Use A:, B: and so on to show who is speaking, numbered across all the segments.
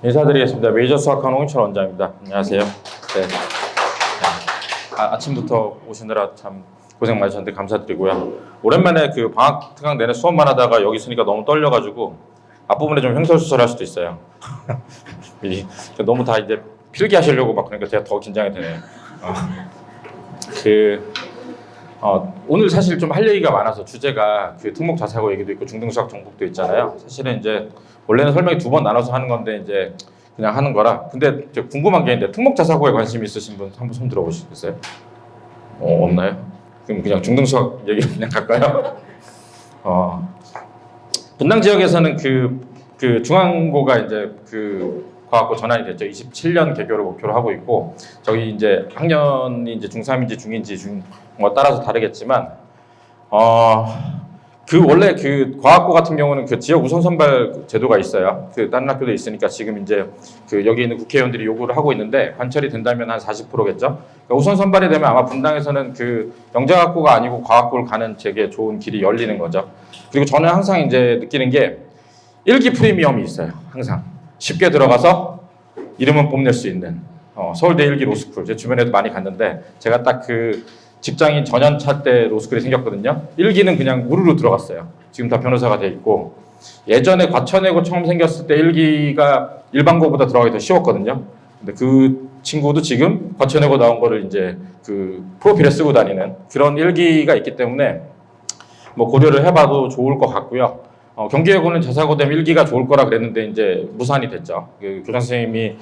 A: 인사드리겠습니다. 메이저 수학학원 홍인철 원장입니다. 안녕하세요. 네. 아침부터 오시느라 참 고생 많으셨는데 감사드리고요. 오랜만에 그 방학 특강 내내 수업만 하다가 여기 있으니까 너무 떨려가지고 앞부분에 좀 횡설수설할 수도 있어요. 너무 다 이제 필기하시려고 막 그러니까 제가 더 긴장이 되네요. 오늘 사실 좀 할 얘기가 많아서 주제가 그 특목자사고 얘기도 있고 중등수학 정복도 있잖아요. 사실은 이제 원래는 설명이 2번 나눠서 하는 건데 이제 그냥 하는 거라. 근데 궁금한 게 있는데 특목자사고에 관심 있으신 분 한번 손 들어보시겠어요? 없나요? 그럼 그냥 중등수학 얘기로 그냥 갈까요? 분당 지역에서는 그 중앙고가 이제 그 과학고 전환이 됐죠. 27년 개교를 목표로 하고 있고 저기 이제 학년이 이제 중3인지 중2인지 뭐 따라서 다르겠지만 그 원래 그 과학고 같은 경우는 그 지역 우선 선발 제도가 있어요. 그 다른 학교도 있으니까 지금 이제 그 여기 있는 국회의원들이 요구를 하고 있는데 관철이 된다면 한 40%겠죠. 그러니까 우선 선발이 되면 아마 분당에서는 그 영재학고가 아니고 과학고를 가는 되게 좋은 길이 열리는 거죠. 그리고 저는 항상 이제 느끼는 게 일기 프리미엄이 있어요. 항상 쉽게 들어가서 이름은 뽐낼 수 있는 서울대 일기 로스쿨. 제 주변에도 많이 갔는데 제가 딱 그 직장인 전연차 때 로스쿨이 생겼거든요. 일기는 그냥 우르르 들어갔어요. 지금 다 변호사가 돼 있고 예전에 과천외고 처음 생겼을 때 일기가 일반고보다 들어가기 더 쉬웠거든요. 근데 그 친구도 지금 과천외고 나온 거를 이제 그 프로필에 쓰고 다니는 그런 일기가 있기 때문에 뭐 고려를 해봐도 좋을 것 같고요. 경기외고는 자사고 되면 일기가 좋을 거라 그랬는데 이제 무산이 됐죠. 그 교장 선생님이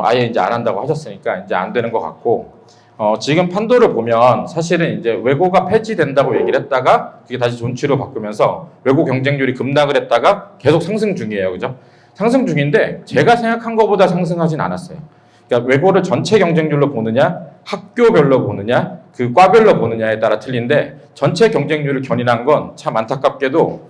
A: 아예 이제 안 한다고 하셨으니까 이제 안 되는 것 같고 지금 판도를 보면 사실은 이제 외고가 폐지된다고 얘기를 했다가 그게 다시 존치로 바꾸면서 외고 경쟁률이 급락을 했다가 계속 상승 중이에요, 그죠? 상승 중인데 제가 생각한 것보다 상승하진 않았어요. 그러니까 외고를 전체 경쟁률로 보느냐, 학교별로 보느냐, 그 과별로 보느냐에 따라 틀린데 전체 경쟁률을 견인한 건 참 안타깝게도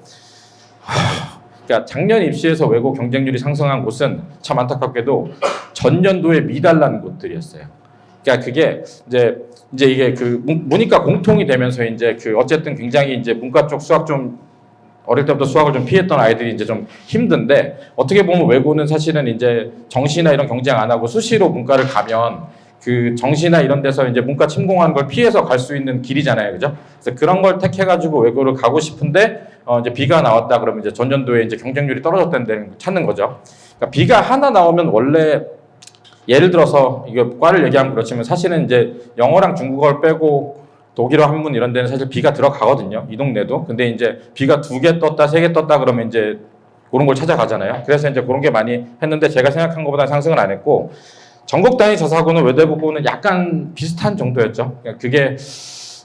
A: 그러니까 작년 입시에서 외고 경쟁률이 상승한 곳은 참 안타깝게도 전년도에 미달난 곳들이었어요. 그러니까 그게 이제 이게 그 문이과 공통이 되면서 이제 그 어쨌든 굉장히 이제 문과 쪽 수학 좀 어릴 때부터 수학을 좀 피했던 아이들이 이제 좀 힘든데 어떻게 보면 외고는 사실은 이제 정시나 이런 경쟁 안 하고 수시로 문과를 가면 그 정시나 이런 데서 이제 문과 침공하는 걸 피해서 갈 수 있는 길이잖아요, 그죠? 그래서 그런 걸 택해가지고 외고를 가고 싶은데 이제 B가 나왔다 그러면 이제 전년도에 이제 경쟁률이 떨어졌다는 데를 찾는 거죠. 그러니까 B가 하나 나오면 원래 예를 들어서 이거 과를 얘기하면 그렇지만 사실은 이제 영어랑 중국어를 빼고 독일어 한문 이런 데는 사실 B가 들어가거든요. 이 동네도. 근데 이제 B가 2개 떴다, 3개 떴다 그러면 이제 그런 걸 찾아가잖아요. 그래서 이제 그런 게 많이 했는데 제가 생각한 것보다 상승은 안 했고 전국 단위 자사고는 외대부고는 약간 비슷한 정도였죠. 그게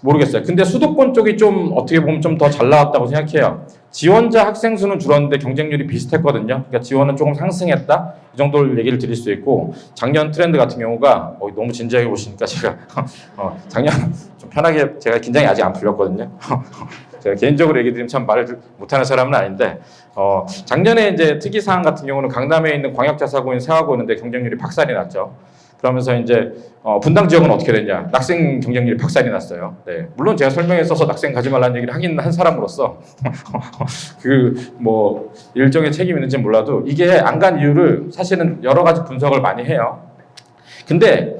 A: 모르겠어요. 근데 수도권 쪽이 좀 어떻게 보면 좀 더 잘 나왔다고 생각해요. 지원자 학생 수는 줄었는데 경쟁률이 비슷했거든요. 그러니까 지원은 조금 상승했다. 이 정도를 얘기를 드릴 수 있고 작년 트렌드 같은 경우가 너무 진지하게 보시니까 제가 작년 좀 편하게 제가 긴장이 아직 안 풀렸거든요. 제가 개인적으로 얘기 드리면 참 말을 못하는 사람은 아닌데 작년에 이제 특이사항 같은 경우는 강남에 있는 광역자사고인 세화고였는데 경쟁률이 박살이 났죠. 그러면서 이제 분당 지역은 어떻게 됐냐? 낙생 경쟁률이 박살이 났어요. 네. 물론 제가 설명에 써서 낙생 가지 말라는 얘기를 하긴 한 사람으로서 그 뭐 일정의 책임이 있는지 몰라도 이게 안 간 이유를 사실은 여러 가지 분석을 많이 해요. 근데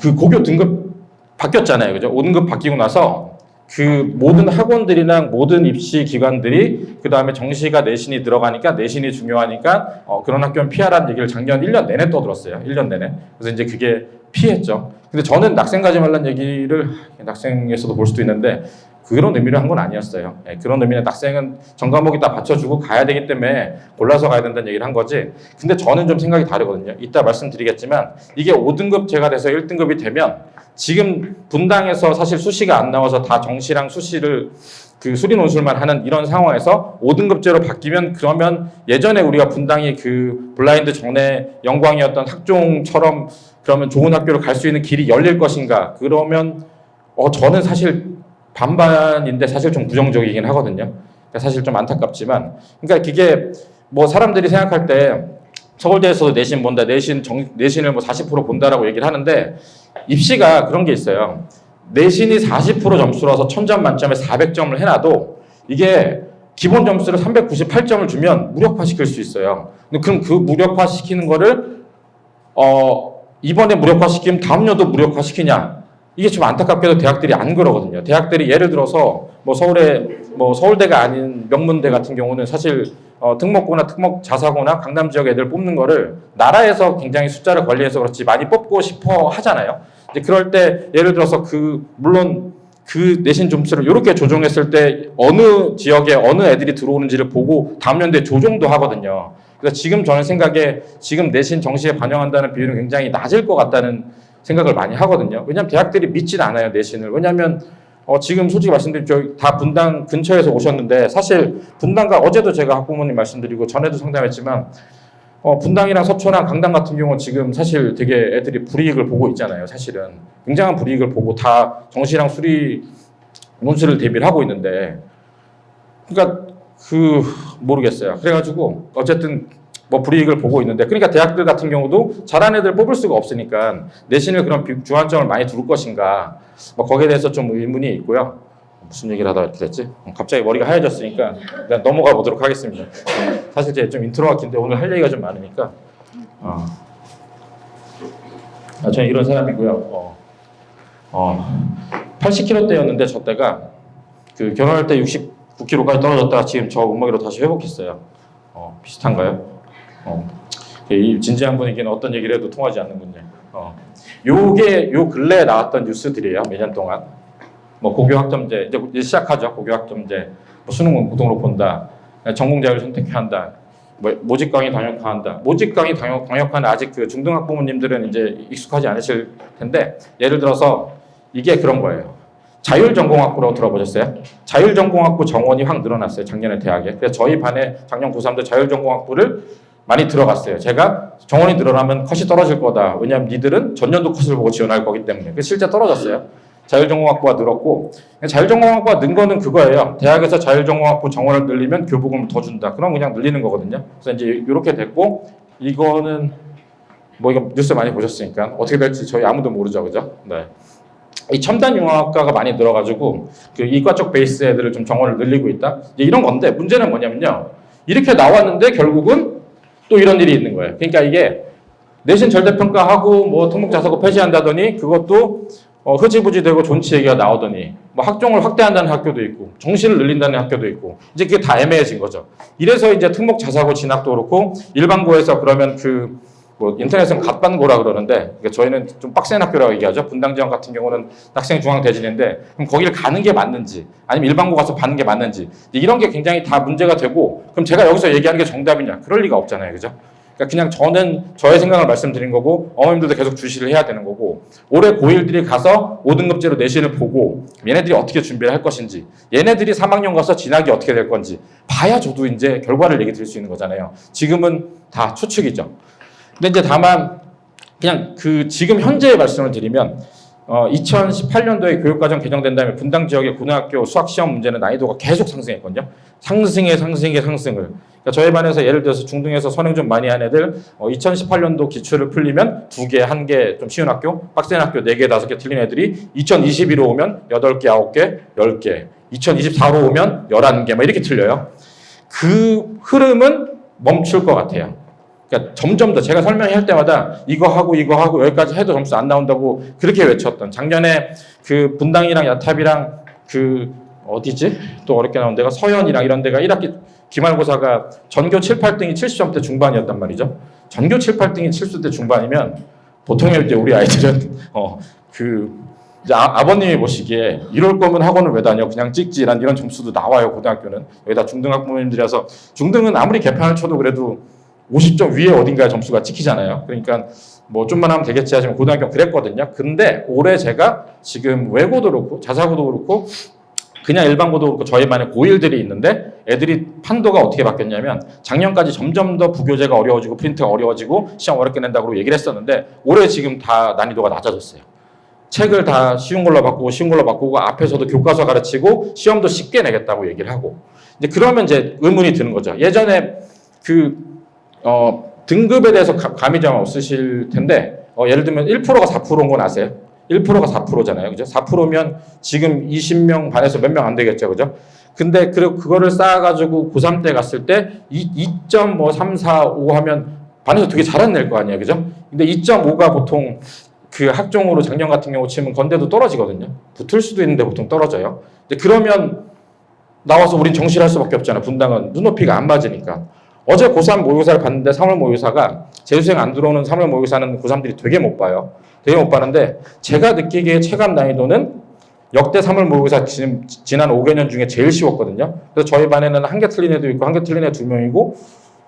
A: 그 고교 등급 바뀌었잖아요, 그죠? 5등급 바뀌고 나서 그 모든 학원들이나 모든 입시 기관들이 그 다음에 정시가 내신이 들어가니까 내신이 중요하니까 그런 학교는 피하라는 얘기를 작년 1년 내내 떠들었어요. 1년 내내. 그래서 이제 그게 피했죠. 근데 저는 낙생 가지 말라는 얘기를 낙생에서도 볼 수도 있는데 그런 의미를 한 건 아니었어요. 네, 그런 의미는 낙생은 전 과목이 다 받쳐주고 가야 되기 때문에 골라서 가야 된다는 얘기를 한 거지. 근데 저는 좀 생각이 다르거든요. 이따 말씀드리겠지만 이게 5등급 제가 돼서 1등급이 되면 지금 분당에서 사실 수시가 안 나와서 다 정시랑 수시를 그 수리 논술만 하는 이런 상황에서 5등급제로 바뀌면 그러면 예전에 우리가 분당이 그 블라인드 전에 영광이었던 학종처럼 그러면 좋은 학교로 갈 수 있는 길이 열릴 것인가? 그러면 저는 사실 반반인데 사실 좀 부정적이긴 하거든요. 그러니까 사실 좀 안타깝지만 그러니까 그게 뭐 사람들이 생각할 때 서울대에서도 내신 본다, 내신을 뭐 40% 본다라고 얘기를 하는데 입시가 그런 게 있어요. 내신이 40% 점수라서 1000점 만점에 400점을 해놔도 이게 기본 점수를 398점을 주면 무력화시킬 수 있어요. 근데 그럼 그 무력화시키는 거를 이번에 무력화시키면 다음 년도 무력화시키냐? 이게 좀 안타깝게도 대학들이 안 그러거든요. 대학들이 예를 들어서 서울대가 아닌 명문대 같은 경우는 사실 특목고나 특목 자사고나 강남 지역 애들 뽑는 거를 나라에서 굉장히 숫자를 관리해서 그렇지 많이 뽑고 싶어 하잖아요. 근데 그럴 때 예를 들어서 물론 그 내신 점수를 이렇게 조정했을 때 어느 지역에 어느 애들이 들어오는지를 보고 다음 연도에 조정도 하거든요. 그래서 지금 저는 생각에 지금 내신 정시에 반영한다는 비율은 굉장히 낮을 것 같다는 생각을 많이 하거든요. 왜냐하면 대학들이 믿질 않아요, 내신을. 왜냐하면 지금 솔직히 말씀드리면 저희 다 분당 근처에서 오셨는데 사실 분당과 어제도 제가 학부모님 말씀드리고 전에도 상담했지만 분당이랑 서초랑 강남 같은 경우는 지금 사실 되게 애들이 불이익을 보고 있잖아요. 사실은 굉장한 불이익을 보고 다 정시랑 수리 논술을 대비를 하고 있는데 그러니까 모르겠어요. 그래가지고 어쨌든 불이익을 보고 있는데 그러니까 대학들 같은 경우도 잘하는 애들 뽑을 수가 없으니까 내신을 그런 주안점을 많이 둘 것인가 거기에 대해서 좀 의문이 있고요. 무슨 얘기를 하다가 이렇게 됐지? 갑자기 머리가 하얘졌으니까 그냥 넘어가 보도록 하겠습니다. 사실 제가 좀 인트로가 긴데 오늘 할 얘기가 좀 많으니까 저는 이런 사람이고요. 80kg대였는데 저 때가 결혼할 때 69kg까지 떨어졌다가 지금 저 몸무게로 다시 회복했어요. 비슷한가요? 이 진지한 분에게는 어떤 얘기를 해도 통하지 않는군요. 요게 요 근래에 나왔던 뉴스들이에요. 몇 년 동안. 고교학점제 이제 시작하죠. 고교학점제 수능 무등으로 본다. 전공자를 선택해야 한다. 모집 강의 강력화한다. 모집 강의 강력화는 아직 중등학부모님들은 이제 익숙하지 않으실 텐데 예를 들어서 이게 그런 거예요. 자율전공학부라고 들어보셨어요? 자율전공학부 정원이 확 늘어났어요. 작년에 대학에. 그래서 저희 반에 작년 고3도 자율전공학부를 많이 들어갔어요. 제가 정원이 늘어나면 컷이 떨어질 거다. 왜냐하면 니들은 전년도 컷을 보고 지원할 거기 때문에. 그래서 실제 떨어졌어요. 자율전공학부가 늘었고 자율전공학부가 는 거는 그거예요. 대학에서 자율전공학부 정원을 늘리면 교부금을 더 준다. 그럼 그냥 늘리는 거거든요. 그래서 이제 이렇게 됐고 이거는 이거 뉴스 많이 보셨으니까 어떻게 될지 저희 아무도 모르죠, 그죠? 네. 이 첨단 융합학과가 많이 늘어가지고 이과 쪽 베이스 애들을 좀 정원을 늘리고 있다. 이제 이런 건데 문제는 뭐냐면요. 이렇게 나왔는데 결국은 또 이런 일이 있는 거예요. 그러니까 이게 내신 절대평가하고 특목자사고 폐지한다더니 그것도 흐지부지 되고 존치 얘기가 나오더니 학종을 확대한다는 학교도 있고 정시를 늘린다는 학교도 있고 이제 그게 다 애매해진 거죠. 이래서 이제 특목자사고 진학도 그렇고 일반고에서 그러면 인터넷은 갓반고라 그러는데 그러니까 저희는 좀 빡센 학교라고 얘기하죠. 분당지원 같은 경우는 학생 중앙 대진인데 그럼 거기를 가는 게 맞는지 아니면 일반고 가서 받는 게 맞는지 이런 게 굉장히 다 문제가 되고 그럼 제가 여기서 얘기하는 게 정답이냐? 그럴 리가 없잖아요. 그죠? 그러니까 그냥 저는 저의 생각을 말씀드린 거고 어머님들도 계속 주시를 해야 되는 거고 올해 고1들이 가서 5등급제로 내신을 보고 얘네들이 어떻게 준비를 할 것인지 얘네들이 3학년 가서 진학이 어떻게 될 건지 봐야 저도 이제 결과를 얘기 드릴 수 있는 거잖아요. 지금은 다 추측이죠. 근데 이제 다만 그냥 지금 현재의 말씀을 드리면 2018년도에 교육과정 개정된 다음에 분당 지역의 고등학교 수학시험 문제는 난이도가 계속 상승했거든요. 상승을. 그러니까 저희 반에서 예를 들어서 중등에서 선행 좀 많이 한 애들 2018년도 기출을 풀리면 2개, 1개 좀 쉬운 학교, 빡센 학교 4개, 5개 틀린 애들이 2022로 오면 8개, 9개, 10개, 2024로 오면 11개 이렇게 틀려요. 그 흐름은 멈출 것 같아요. 그러니까 점점 더 제가 설명할 때마다 이거 하고 여기까지 해도 점수 안 나온다고 그렇게 외쳤던 작년에 분당이랑 야탑이랑 어디지? 또 어렵게 나온 데가 서현이랑 이런 데가 1학기 기말고사가 전교 7, 8등이 70점대 중반이었단 말이죠. 전교 7, 8등이 70대 중반이면 보통의 이제 우리 아이들은 이제 아버님이 보시기에 이럴 거면 학원을 왜 다녀? 그냥 찍지란 이런 점수도 나와요. 고등학교는 여기다 중등학부모님들이라서 중등은 아무리 개판을 쳐도 그래도 50점 위에 어딘가에 점수가 찍히잖아요. 그러니까 좀만 하면 되겠지 하지만 고등학교는 그랬거든요. 근데 올해 제가 지금 외고도 그렇고 자사고도 그렇고 그냥 일반고도 그렇고 저희 반에 고1들이 있는데 애들이 판도가 어떻게 바뀌었냐면 작년까지 점점 더 부교재가 어려워지고 프린트가 어려워지고 시험 어렵게 낸다고 얘기를 했었는데 올해 지금 다 난이도가 낮아졌어요. 책을 다 쉬운 걸로 바꾸고 앞에서도 교과서 가르치고 시험도 쉽게 내겠다고 얘기를 하고 이제 그러면 이제 의문이 드는 거죠. 예전에 등급에 대해서 감이 좀 없으실 텐데 예를 들면 1%가 4%인 건 아세요? 1%가 4%잖아요. 그죠? 4%면 지금 20명 반에서 몇 명 안 되겠죠. 그죠? 근데 그거를 쌓아가지고 고3 때 갔을 때 2.3, 4, 5 하면 반에서 되게 잘한 낼 거 아니에요. 그죠? 근데 2.5가 보통 그 학종으로 작년 같은 경우 치면 건대도 떨어지거든요. 붙을 수도 있는데 보통 떨어져요. 근데 그러면 나와서 우린 정시를 할 수밖에 없잖아. 분당은 눈높이가 안 맞으니까. 어제 고3 모의고사를 봤는데 3월 모의고사가 재수생 안 들어오는 3월 모의고사는 고3들이 되게 못 봐요. 되게 못 봤는데 제가 느끼기에 체감 난이도는 역대 3월 모의고사 지난 5개년 중에 제일 쉬웠거든요. 그래서 저희 반에는 한 개 틀린 애도 있고 한 개 틀린 애 2명이고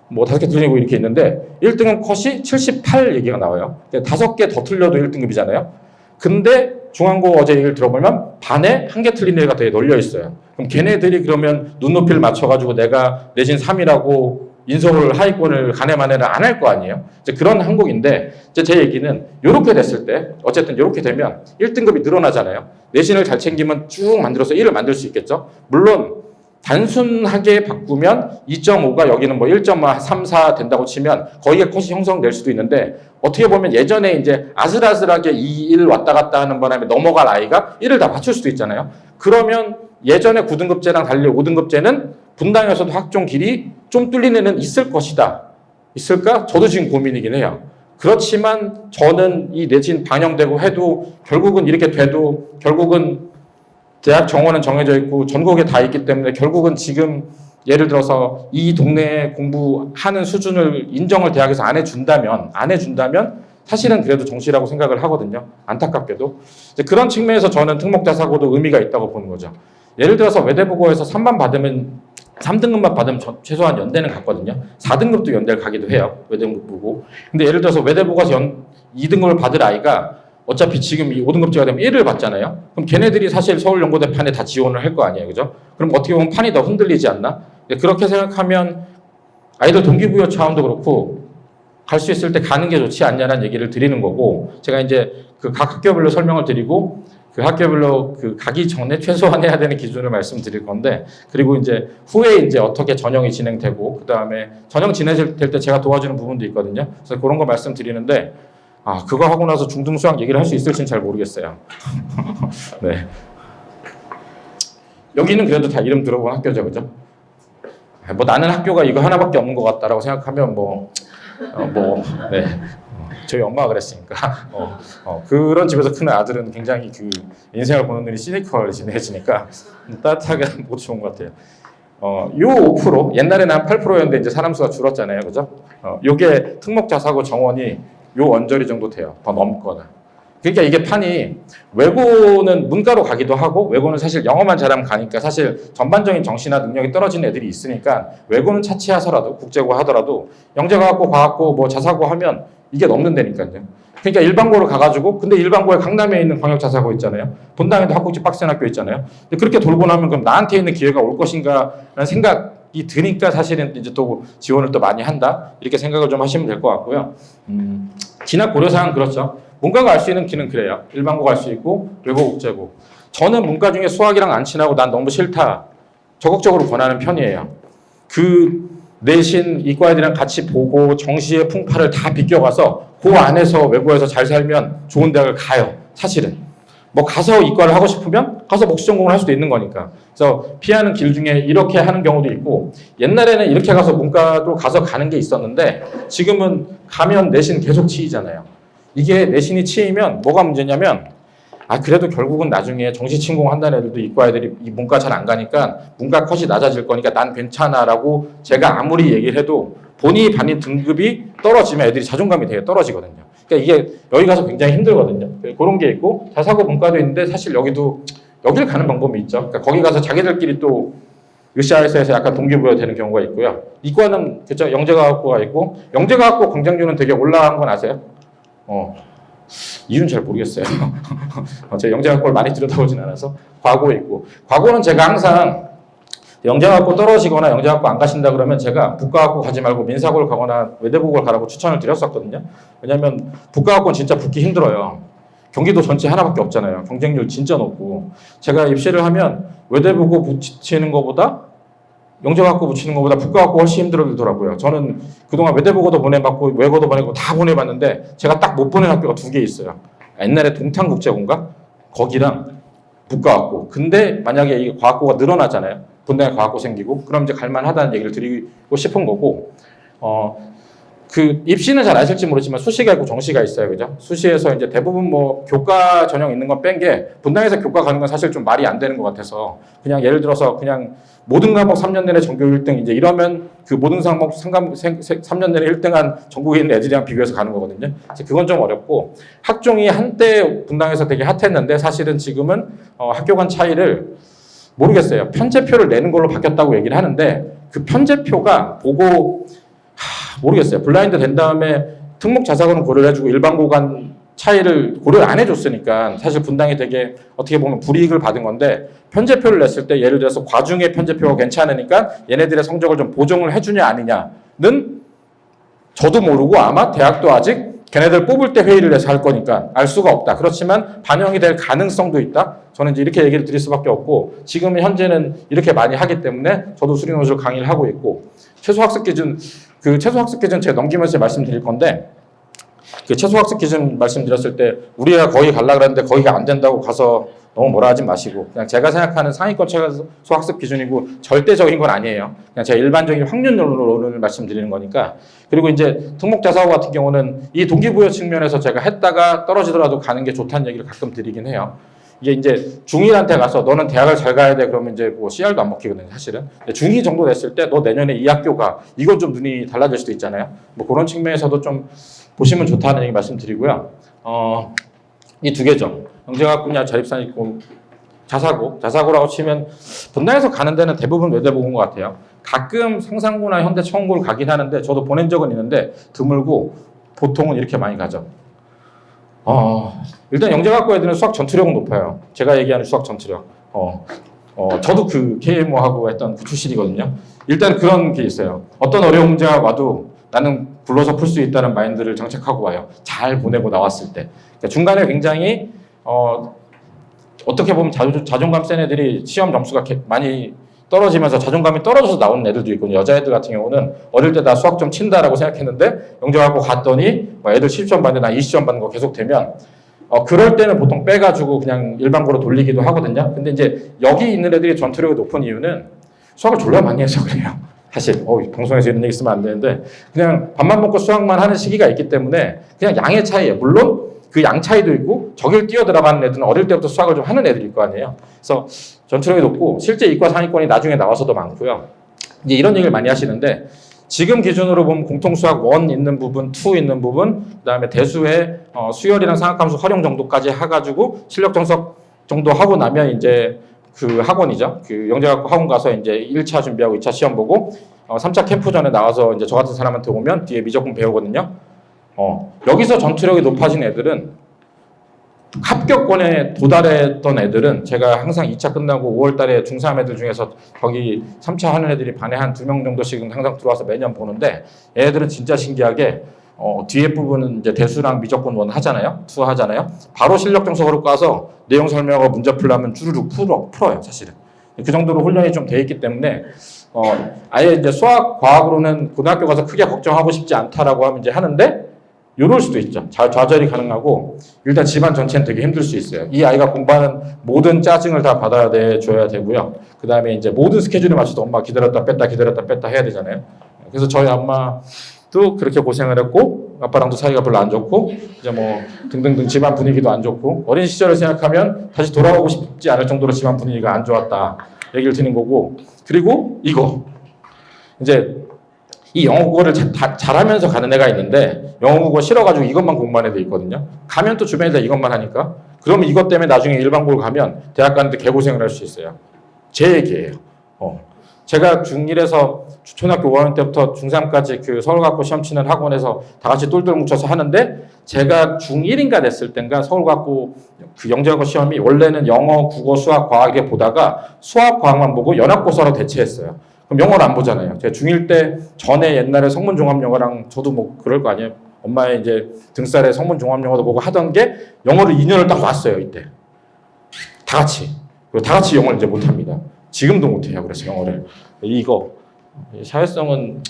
A: 뭐 5개 틀린 애고 이렇게 있는데 1등은 컷이 78 얘기가 나와요. 5개 더 틀려도 1등급이잖아요. 근데 중앙고 어제 얘기를 들어보면 반에 한 개 틀린 애가 되게 널려 있어요. 그럼 걔네들이 그러면 눈높이를 맞춰가지고 내가 내신 3이라고 인서울 하위권을 가내마내를 안 할 거 아니에요. 이제 그런 한국인데 이제 제 얘기는 이렇게 됐을 때 어쨌든 이렇게 되면 1등급이 늘어나잖아요. 내신을 잘 챙기면 쭉 만들어서 1을 만들 수 있겠죠. 물론 단순하게 바꾸면 2.5가 여기는 뭐 1.3, 4 된다고 치면 거기에 컷이 형성될 수도 있는데 어떻게 보면 예전에 이제 아슬아슬하게 2, 1 왔다 갔다 하는 바람에 넘어갈 아이가 1을 다 맞출 수도 있잖아요. 그러면 예전에 9등급제랑 달리 5등급제는 분당에서도 학종 길이 좀 뚫린 애는 있을 것이다. 있을까? 저도 지금 고민이긴 해요. 그렇지만 저는 이 내신 반영되고 해도 결국은 이렇게 돼도 결국은 대학 정원은 정해져 있고 전국에 다 있기 때문에 결국은 지금 예를 들어서 이 동네에 공부하는 수준을 인정을 대학에서 안 해준다면 사실은 그래도 정시라고 생각을 하거든요. 안타깝게도. 이제 그런 측면에서 저는 특목자사고도 의미가 있다고 보는 거죠. 예를 들어서 외대부고에서 3반 받으면 3등급만 받으면 최소한 연대는 갔거든요. 4등급도 연대를 가기도 해요. 외대부고. 근데 예를 들어서 외대부고에서 2등급을 받을 아이가 어차피 지금 이 5등급제가 되면 1을 받잖아요. 그럼 걔네들이 사실 서울연고대 판에 다 지원을 할 거 아니에요. 그죠? 그럼 어떻게 보면 판이 더 흔들리지 않나? 그렇게 생각하면 아이들 동기부여 차원도 그렇고 갈 수 있을 때 가는 게 좋지 않냐는 얘기를 드리는 거고 제가 이제 그 각 학교별로 설명을 드리고 그 학교별로 그 가기 전에 최소한 해야 되는 기준을 말씀드릴 건데 그리고 이제 후에 이제 어떻게 전형이 진행되고 그 다음에 전형 진행될 때 제가 도와주는 부분도 있거든요. 그래서 그런 거 말씀드리는데 그거 하고 나서 중등 수학 얘기를 할 수 있을지는 잘 모르겠어요. 네. 여기는 그래도 다 이름 들어본 학교죠, 그죠? 뭐 나는 학교가 이거 하나밖에 없는 것 같다라고 생각하면 네. 저희 엄마가 그랬으니까 그런 집에서 크는 아들은 굉장히 그 인생을 보는 눈이 시니컬해지니까 따뜻하게 못 좋은 것 같아요. 요 5% 옛날에는 한 8%였는데 이제 사람 수가 줄었잖아요, 그죠? 요게 특목자사고 정원이 요 언저리 정도 돼요. 더 넘거나. 그러니까 이게 판이 외고는 문과로 가기도 하고 외고는 사실 영어만 잘하면 가니까 사실 전반적인 정시나 능력이 떨어지는 애들이 있으니까 외고는 차치하더라도 국제고 하더라도 영재과학고, 과학고, 뭐 자사고 하면 이게 넘는다니까요. 그러니까 일반고를 가가지고 근데 일반고에 강남에 있는 광역자사고 있잖아요. 본당에도 학국지 빡센 학교 있잖아요. 근데 그렇게 돌고 나면 그럼 나한테 있는 기회가 올 것인가라는 생각이 드니까 사실은 이제 또 지원을 또 많이 한다 이렇게 생각을 좀 하시면 될 것 같고요. 진학 고려사항은 그렇죠. 문과가 갈 수 있는 길은 그래요. 일반고 갈 수 있고 외고 국제고. 저는 문과 중에 수학이랑 안 친하고 난 너무 싫다. 적극적으로 권하는 편이에요. 그 내신 이과 애들이랑 같이 보고 정시의 풍파를 다 비껴가서 그 안에서 외고에서 잘 살면 좋은 대학을 가요. 사실은. 뭐 가서 이과를 하고 싶으면 가서 복수 전공을 할 수도 있는 거니까. 그래서 피하는 길 중에 이렇게 하는 경우도 있고 옛날에는 이렇게 가서 문과도 가서 가는 게 있었는데 지금은 가면 내신 계속 치이잖아요. 이게 내신이 치이면 뭐가 문제냐면 그래도 결국은 나중에 정시 침공한다는 애들도 이과 애들이 이 문과 잘 안 가니까 문과 컷이 낮아질 거니까 난 괜찮아라고 제가 아무리 얘기를 해도 본인이 받는 등급이 떨어지면 애들이 자존감이 되게 떨어지거든요. 그러니까 이게 여기 가서 굉장히 힘들거든요. 그런 게 있고 자사고 문과도 있는데 사실 여기를 가는 방법이 있죠. 그러니까 거기 가서 자기들끼리 또 으쌰으쌰해서 약간 동기부여 되는 경우가 있고요. 이과는 그죠 영재과학고가 있고 영재과학고 경쟁률은 되게 올라간 건 아세요? 이유는 잘 모르겠어요. 제가 영재학과를 많이 들여다보진 않아서 과고 있고 과고는 제가 항상 영재학과 떨어지거나 영재학과 안 가신다 그러면 제가 북과학과 가지 말고 민사고를 가거나 외대부고를 가라고 추천을 드렸었거든요. 왜냐하면 북과학과는 진짜 붙기 힘들어요. 경기도 전체 하나밖에 없잖아요. 경쟁률 진짜 높고 제가 입시를 하면 외대부고 붙이는 것보다 영재학과 붙이는 것보다 북과학과 훨씬 힘들더라고요. 저는 그동안 외대부고도 보내봤고 외고도 보내고 다 보내봤는데 제가 딱 못 보낸 학교가 2개 있어요. 옛날에 동탄국제고인가? 거기랑 북과학고. 근데 만약에 이 과학고가 늘어나잖아요. 분당에 과학고 생기고 그럼 이제 갈만하다는 얘기를 드리고 싶은 거고 그 입시는 잘 아실지 모르지만 수시가 있고 정시가 있어요, 그죠? 수시에서 이제 대부분 뭐 교과 전형 있는 건 뺀 게 분당에서 교과 가는 건 사실 좀 말이 안 되는 것 같아서 그냥 예를 들어서 그냥 모든 과목 3년 내내 전교 1등 이제 이러면 그 모든 과목 3년 내내 1등한 전국에 있는 애들이랑 비교해서 가는 거거든요. 그건 좀 어렵고 학종이 한때 분당에서 되게 핫했는데 사실은 지금은 학교 간 차이를 모르겠어요. 편제표를 내는 걸로 바뀌었다고 얘기를 하는데 그 편제표가 보고 모르겠어요. 블라인드 된 다음에 특목 자사고는 고려를 해주고 일반고 간 차이를 고려를 안 해줬으니까 사실 분당이 되게 어떻게 보면 불이익을 받은 건데 편제표를 냈을 때 예를 들어서 과중의 편제표가 괜찮으니까 얘네들의 성적을 좀 보정을 해주냐 아니냐는 저도 모르고 아마 대학도 아직 걔네들 뽑을 때 회의를 해서 할 거니까 알 수가 없다. 그렇지만 반영이 될 가능성도 있다. 저는 이제 이렇게 얘기를 드릴 수밖에 없고 지금 현재는 이렇게 많이 하기 때문에 저도 수리노트를 강의를 하고 있고 최소학습 기준 제가 넘기면서 말씀드릴 건데 그 최소학습 기준 말씀드렸을 때 우리가 거기 가려고 그랬는데 거기가 안 된다고 가서 너무 뭐라 하지 마시고 그냥 제가 생각하는 상위권 최소학습 기준이고 절대적인 건 아니에요. 그냥 제가 일반적인 확률론을 말씀드리는 거니까. 그리고 이제 특목자사고 같은 경우는 이 동기부여 측면에서 제가 했다가 떨어지더라도 가는 게 좋다는 얘기를 가끔 드리긴 해요. 이게 이제 중1한테 가서 너는 대학을 잘 가야 돼 그러면 이제 뭐 CR도 안 먹히거든요, 사실은. 중2 정도 됐을 때 너 내년에 이 학교 가. 이건 좀 눈이 달라질 수도 있잖아요. 뭐 그런 측면에서도 좀 보시면 좋다는 얘기 말씀드리고요. 이 두 개죠. 경제학 분야 자립산 있고 자사고라고 치면 분당에서 가는 데는 대부분 외대보고인 것 같아요. 가끔 상산고나 현대청고를 가긴 하는데 저도 보낸 적은 있는데 드물고 보통은 이렇게 많이 가죠. 일단 영재학과 애들은 수학 전투력은 높아요. 제가 얘기하는 수학 전투력. 저도 그 KMO하고 했던 그 출신이거든요. 일단 그런 게 있어요. 어떤 어려운 문제가 와도 나는 불러서 풀 수 있다는 마인드를 장착하고 와요. 잘 보내고 나왔을 때. 그러니까 중간에 굉장히 어떻게 보면 자존감 센 애들이 시험 점수가 많이 떨어지면서 자존감이 떨어져서 나오는 애들도 있거든요. 여자애들 같은 경우는 어릴 때 나 수학 좀 친다라고 생각했는데 영재학고 갔더니 애들 10점 받는데 나 20점 받는 거 계속 되면 그럴 때는 보통 빼가지고 그냥 일반고로 돌리기도 하거든요. 근데 이제 여기 있는 애들이 전투력이 높은 이유는 수학을 졸라 많이 해서 그래요. 사실 방송에서 이런 얘기 쓰면 안 되는데 그냥 밥만 먹고 수학만 하는 시기가 있기 때문에 그냥 양의 차이예요. 물론 그 양 차이도 있고 저길 뛰어들어가는 애들은 어릴 때부터 수학을 좀 하는 애들일 거 아니에요. 그래서 전투력이 높고 실제 이과 상위권이 나중에 나와서도 많고요. 이제 이런 얘기를 많이 하시는데 지금 기준으로 보면 공통수학 1 있는 부분, 2 있는 부분, 그다음에 대수의 수열이랑 상학함수 활용 정도까지 해가지고 실력 정석 정도 하고 나면 이제 그 학원이죠. 그 영재학과 학원 가서 이제 1차 준비하고 2차 시험 보고 3차 캠프 전에 나와서 이제 저 같은 사람한테 오면 뒤에 미적분 배우거든요. 여기서 전투력이 높아진 애들은 합격권에 도달했던 애들은 제가 항상 2차 끝나고 5월 달에 중3 애들 중에서 거기 3차 하는 애들이 반에 한 2명 정도씩은 항상 들어와서 매년 보는데 얘들은 진짜 신기하게 뒤에 부분은 이제 대수랑 미적분 1 하잖아요. 2 하잖아요. 바로 실력 정석으로 까서 내용 설명하고 문제 풀려면 쭈르륵 풀어요, 사실은. 그 정도로 훈련이 좀 돼 있기 때문에 아예 이제 수학, 과학으로는 고등학교 가서 크게 걱정하고 싶지 않다라고 하면 이제 하는데 이럴 수도 있죠. 좌절이 가능하고 일단 집안 전체는 되게 힘들 수 있어요. 이 아이가 공부하는 모든 짜증을 다 줘야 되고요. 그 다음에 이제 모든 스케줄에 맞춰서 엄마 기다렸다 뺐다 해야 되잖아요. 그래서 저희 엄마도 그렇게 고생을 했고 아빠랑도 사이가 별로 안 좋고 이제 뭐 등등등 집안 분위기도 안 좋고 어린 시절을 생각하면 다시 돌아가고 싶지 않을 정도로 집안 분위기가 안 좋았다 얘기를 드리는 거고 그리고 이거 이제 이 영어 국어를 잘하면서 가는 애가 있는데 영어 국어 싫어가지고 이것만 공부하는 애도 있거든요. 가면 또 주변에다 이것만 하니까 그러면 이것 때문에 나중에 일반고를 가면 대학 가는데 개고생을 할 수 있어요. 제 얘기예요. 제가 중1에서 초등학교 5학년 때부터 중3까지 그 서울과학고 시험 치는 학원에서 다 같이 똘똘 뭉쳐서 하는데 제가 중1인가 됐을 땐가 서울과학고 그 영재학고 시험이 원래는 영어, 국어, 수학, 과학에 보다가 수학, 과학만 보고 연합고사로 대체했어요. 그럼 영어를 안 보잖아요. 제가 중1 때 전에 옛날에 성문종합영어랑 저도 뭐 그럴 거 아니에요. 엄마의 이제 등살에 성문종합영어도 보고 하던 게 영어를 2년을 딱 왔어요, 이때. 다 같이. 그리고 다 같이 영어를 이제 못합니다. 지금도 못해요. 그래서 영어를. 이거 사회성은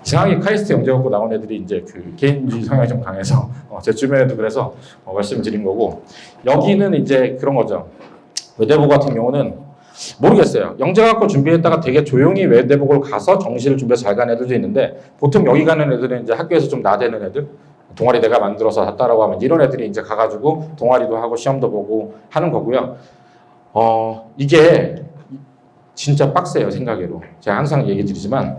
A: 이상하게 카이스트 영재학고 나온 애들이 이제 그 개인주의 성향이 좀 강해서 제 주변에도 그래서 말씀드린 거고 여기는 이제 그런 거죠. 외대부 같은 경우는 모르겠어요. 영재학과 준비했다가 되게 조용히 외대복을 가서 정시를 준비해서 잘 가는 애들도 있는데 보통 여기 가는 애들은 이제 학교에서 좀 나대는 애들 동아리 내가 만들어서 했다라고 하면 이런 애들이 이제 가가지고 동아리도 하고 시험도 보고 하는 거고요. 이게 진짜 빡세요, 생각외로. 제가 항상 얘기 드리지만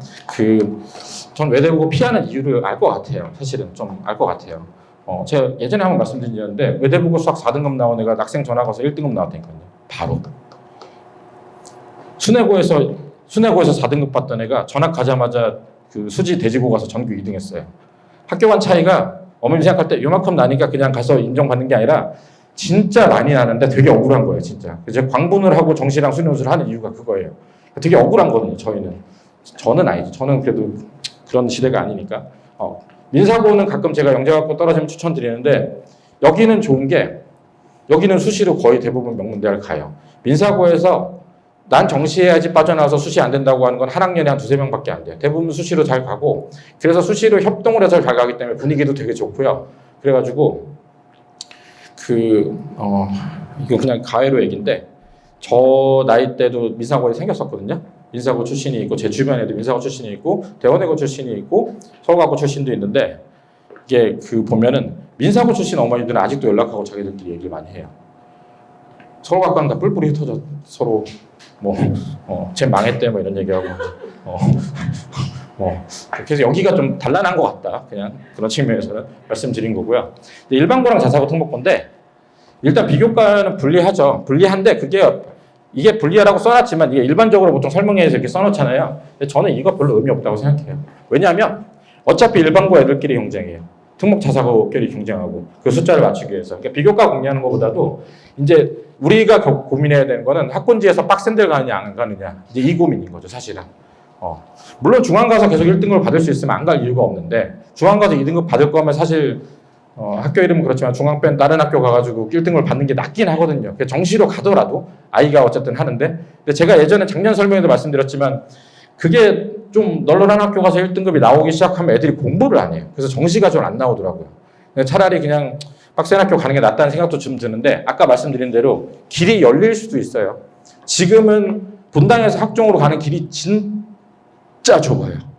A: 전 외대보고 피하는 이유를 알 것 같아요. 사실은 좀 알 것 같아요. 제가 예전에 한번 말씀드린 적 있는데 외대보고 수학 4등급 나온 애가 낙생 전화 가서 1등급 나왔다니까요. 바로. 순회고에서 4등급 받던 애가 전학 가자마자 그 수지 대지고 가서 전교 2등 했어요. 학교 간 차이가 어머니 생각할 때 요만큼 나니까 그냥 가서 인정받는 게 아니라 진짜 많이 나는데 되게 억울한 거예요, 진짜. 그래서 광분을 하고 정시랑 수능을 하는 이유가 그거예요. 되게 억울한 거거든요, 저희는. 저는 아니죠. 저는 그래도 그런 시대가 아니니까. 민사고는 가끔 제가 영재학고 떨어지면 추천드리는데 여기는 좋은 게 여기는 수시로 거의 대부분 명문대학을 가요. 민사고에서 난 정시해야지 빠져나와서 수시 안 된다고 하는 건 한 학년에 한 2~3명밖에 안 돼요. 대부분 수시로 잘 가고 그래서 수시로 협동을 해서 잘 가기 때문에 분위기도 되게 좋고요. 그래가지고 이거 그냥 가외로 얘기인데 저 나이 때도 민사고에 생겼었거든요. 민사고 출신이 있고 제 주변에도 민사고 출신이 있고 대원외고 출신이 있고 서울학고 출신도 있는데 이게 보면은 민사고 출신 어머니들은 아직도 연락하고 자기들끼리 얘기를 많이 해요. 서울학과는 다 뿔뿔이 흩어져 서로 쟤 망했대 뭐 이런 얘기하고 그래서 여기가 좀 단란한 것 같다. 그냥 그런 측면에서는 말씀드린 거고요. 일반고랑 자사고 특목고인데 일단 비교과는 불리하죠. 불리한데 이게 불리하다고 써놨지만 이게 일반적으로 보통 설명회에서 이렇게 써놓잖아요. 근데 저는 이거 별로 의미 없다고 생각해요. 왜냐하면 어차피 일반고 애들끼리 경쟁해요. 특목 자사고끼리 경쟁하고 그 숫자를 맞추기 위해서. 그러니까 비교과 공략하는 것보다도 이제 우리가 고민해야 되는 거는 학군지에서 빡센 데를 가느냐 안 가느냐 이제 이 고민인 거죠, 사실은. 물론 중앙 가서 계속 1등급을 받을 수 있으면 안 갈 이유가 없는데 중앙 가서 2등급 받을 거면 사실 학교 이름은 그렇지만 중앙 뺀 다른 학교 가가지고 1등급을 받는 게 낫긴 하거든요. 정시로 가더라도 아이가 어쨌든 하는데 근데 제가 예전에 작년 설명에도 말씀드렸지만 그게 좀 널널한 학교 가서 1등급이 나오기 시작하면 애들이 공부를 안 해요. 그래서 정시가 좀 안 나오더라고요. 차라리 그냥 빡센 학교 가는 게 낫다는 생각도 좀 드는데 아까 말씀드린 대로 길이 열릴 수도 있어요. 지금은 분당에서 학종으로 가는 길이 진짜 좁아요.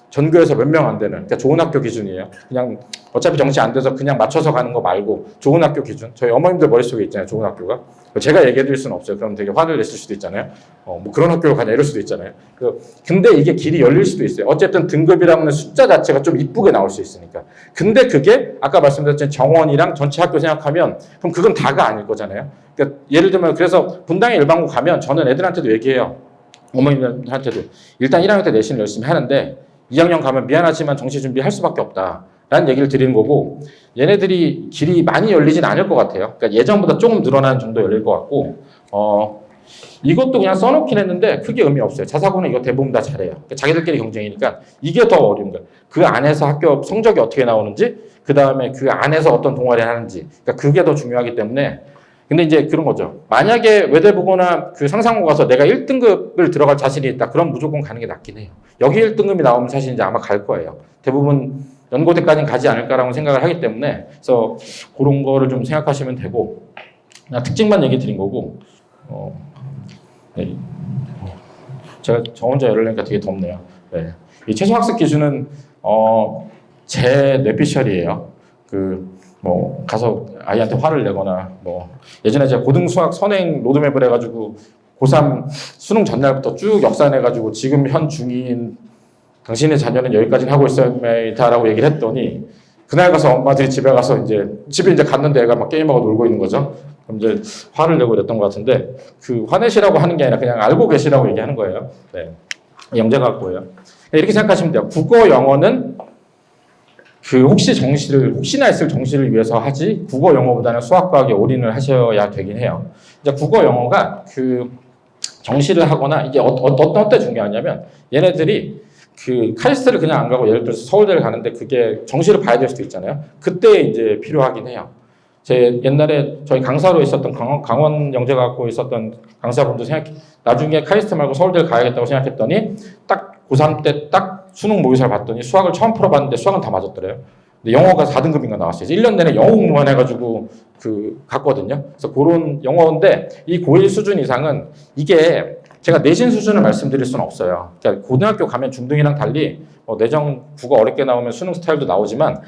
A: 전교에서 몇 명 안 되는, 그러니까 좋은 학교 기준이에요. 그냥 어차피 정시 안 돼서 그냥 맞춰서 가는 거 말고 좋은 학교 기준. 저희 어머님들 머릿속에 있잖아요, 좋은 학교가. 제가 얘기해 드릴 수는 없어요. 그럼 되게 화를 냈을 수도 있잖아요. 뭐 그런 학교를 가냐 이럴 수도 있잖아요. 근데 이게 길이 열릴 수도 있어요. 어쨌든 등급이라는 숫자 자체가 좀 이쁘게 나올 수 있으니까. 근데 그게 아까 말씀드렸던 정원이랑 전체 학교 생각하면 그럼 그건 다가 아닐 거잖아요. 그러니까 예를 들면 그래서 분당에 일반고 가면 저는 애들한테도 얘기해요. 어머님들한테도 일단 1학년 때 내신을 열심히 하는데 2학년 가면 미안하지만 정시 준비할 수밖에 없다 라는 얘기를 드리는 거고 얘네들이 길이 많이 열리진 않을 것 같아요. 그러니까 예전보다 조금 늘어나는 정도 열릴 것 같고 이것도 그냥 써놓긴 했는데 크게 의미 없어요. 자사고는 이거 대부분 다 잘해요. 그러니까 자기들끼리 경쟁이니까 이게 더 어려운 거예요. 그 안에서 학교 성적이 어떻게 나오는지 그 다음에 그 안에서 어떤 동아리를 하는지 그러니까 그게 더 중요하기 때문에 근데 이제 그런 거죠. 만약에 외대보거나 그 상상고 가서 내가 1등급을 들어갈 자신이 있다. 그럼 무조건 가는 게 낫긴 해요. 여기 1등급이 나오면 사실 이제 아마 갈 거예요. 대부분 연고대까지는 가지 않을까라고 생각을 하기 때문에 그래서 그런 거를 좀 생각하시면 되고 그냥 특징만 얘기 드린 거고 네. 제가 저 혼자 열을 내니까 되게 덥네요. 네. 이 최소학습 기준은 제 뇌피셜이에요. 뭐 가서 아이한테 화를 내거나 뭐 예전에 제가 고등수학 선행 로드맵을 해가지고 고3 수능 전날부터 쭉 역산해가지고 지금 현 중인 당신의 자녀는 여기까지는 하고 있어야겠다라고 얘기를 했더니 그날 가서 엄마들이 집에 갔는데 애가 막 게임하고 놀고 있는 거죠. 그럼 이제 화를 내고 그랬던 것 같은데 그 화내시라고 하는 게 아니라 그냥 알고 계시라고 얘기하는 거예요. 네. 영재학고예요. 이렇게 생각하시면 돼요. 국어 영어는 혹시나 했을 정시를 위해서 하지 국어 영어보다는 수학 과학에 올인을 하셔야 되긴 해요. 이제 국어 영어가 정시를 하거나 이게 어떤 때 중요하냐면 얘네들이 카이스트를 그냥 안 가고 예를 들어서 서울대를 가는데 그게 정시를 봐야 될 수도 있잖아요. 그때 이제 필요하긴 해요. 제 옛날에 저희 강사로 있었던 강원 영재학고에 있었던 강사분도 나중에 카이스트 말고 서울대를 가야겠다고 생각했더니 딱 고3 때 딱 수능 모의사를 봤더니 수학을 처음 풀어봤는데 수학은 다 맞았더래요. 근데 영어가 4등급인가 나왔어요. 1년 내내 영어 공부만 해가지고 같거든요. 그래서 그런 영어인데 이 고1 수준 이상은 이게 제가 내신 수준을 말씀드릴 수는 없어요. 그러니까 고등학교 가면 중등이랑 달리 내정 국어 어렵게 나오면 수능 스타일도 나오지만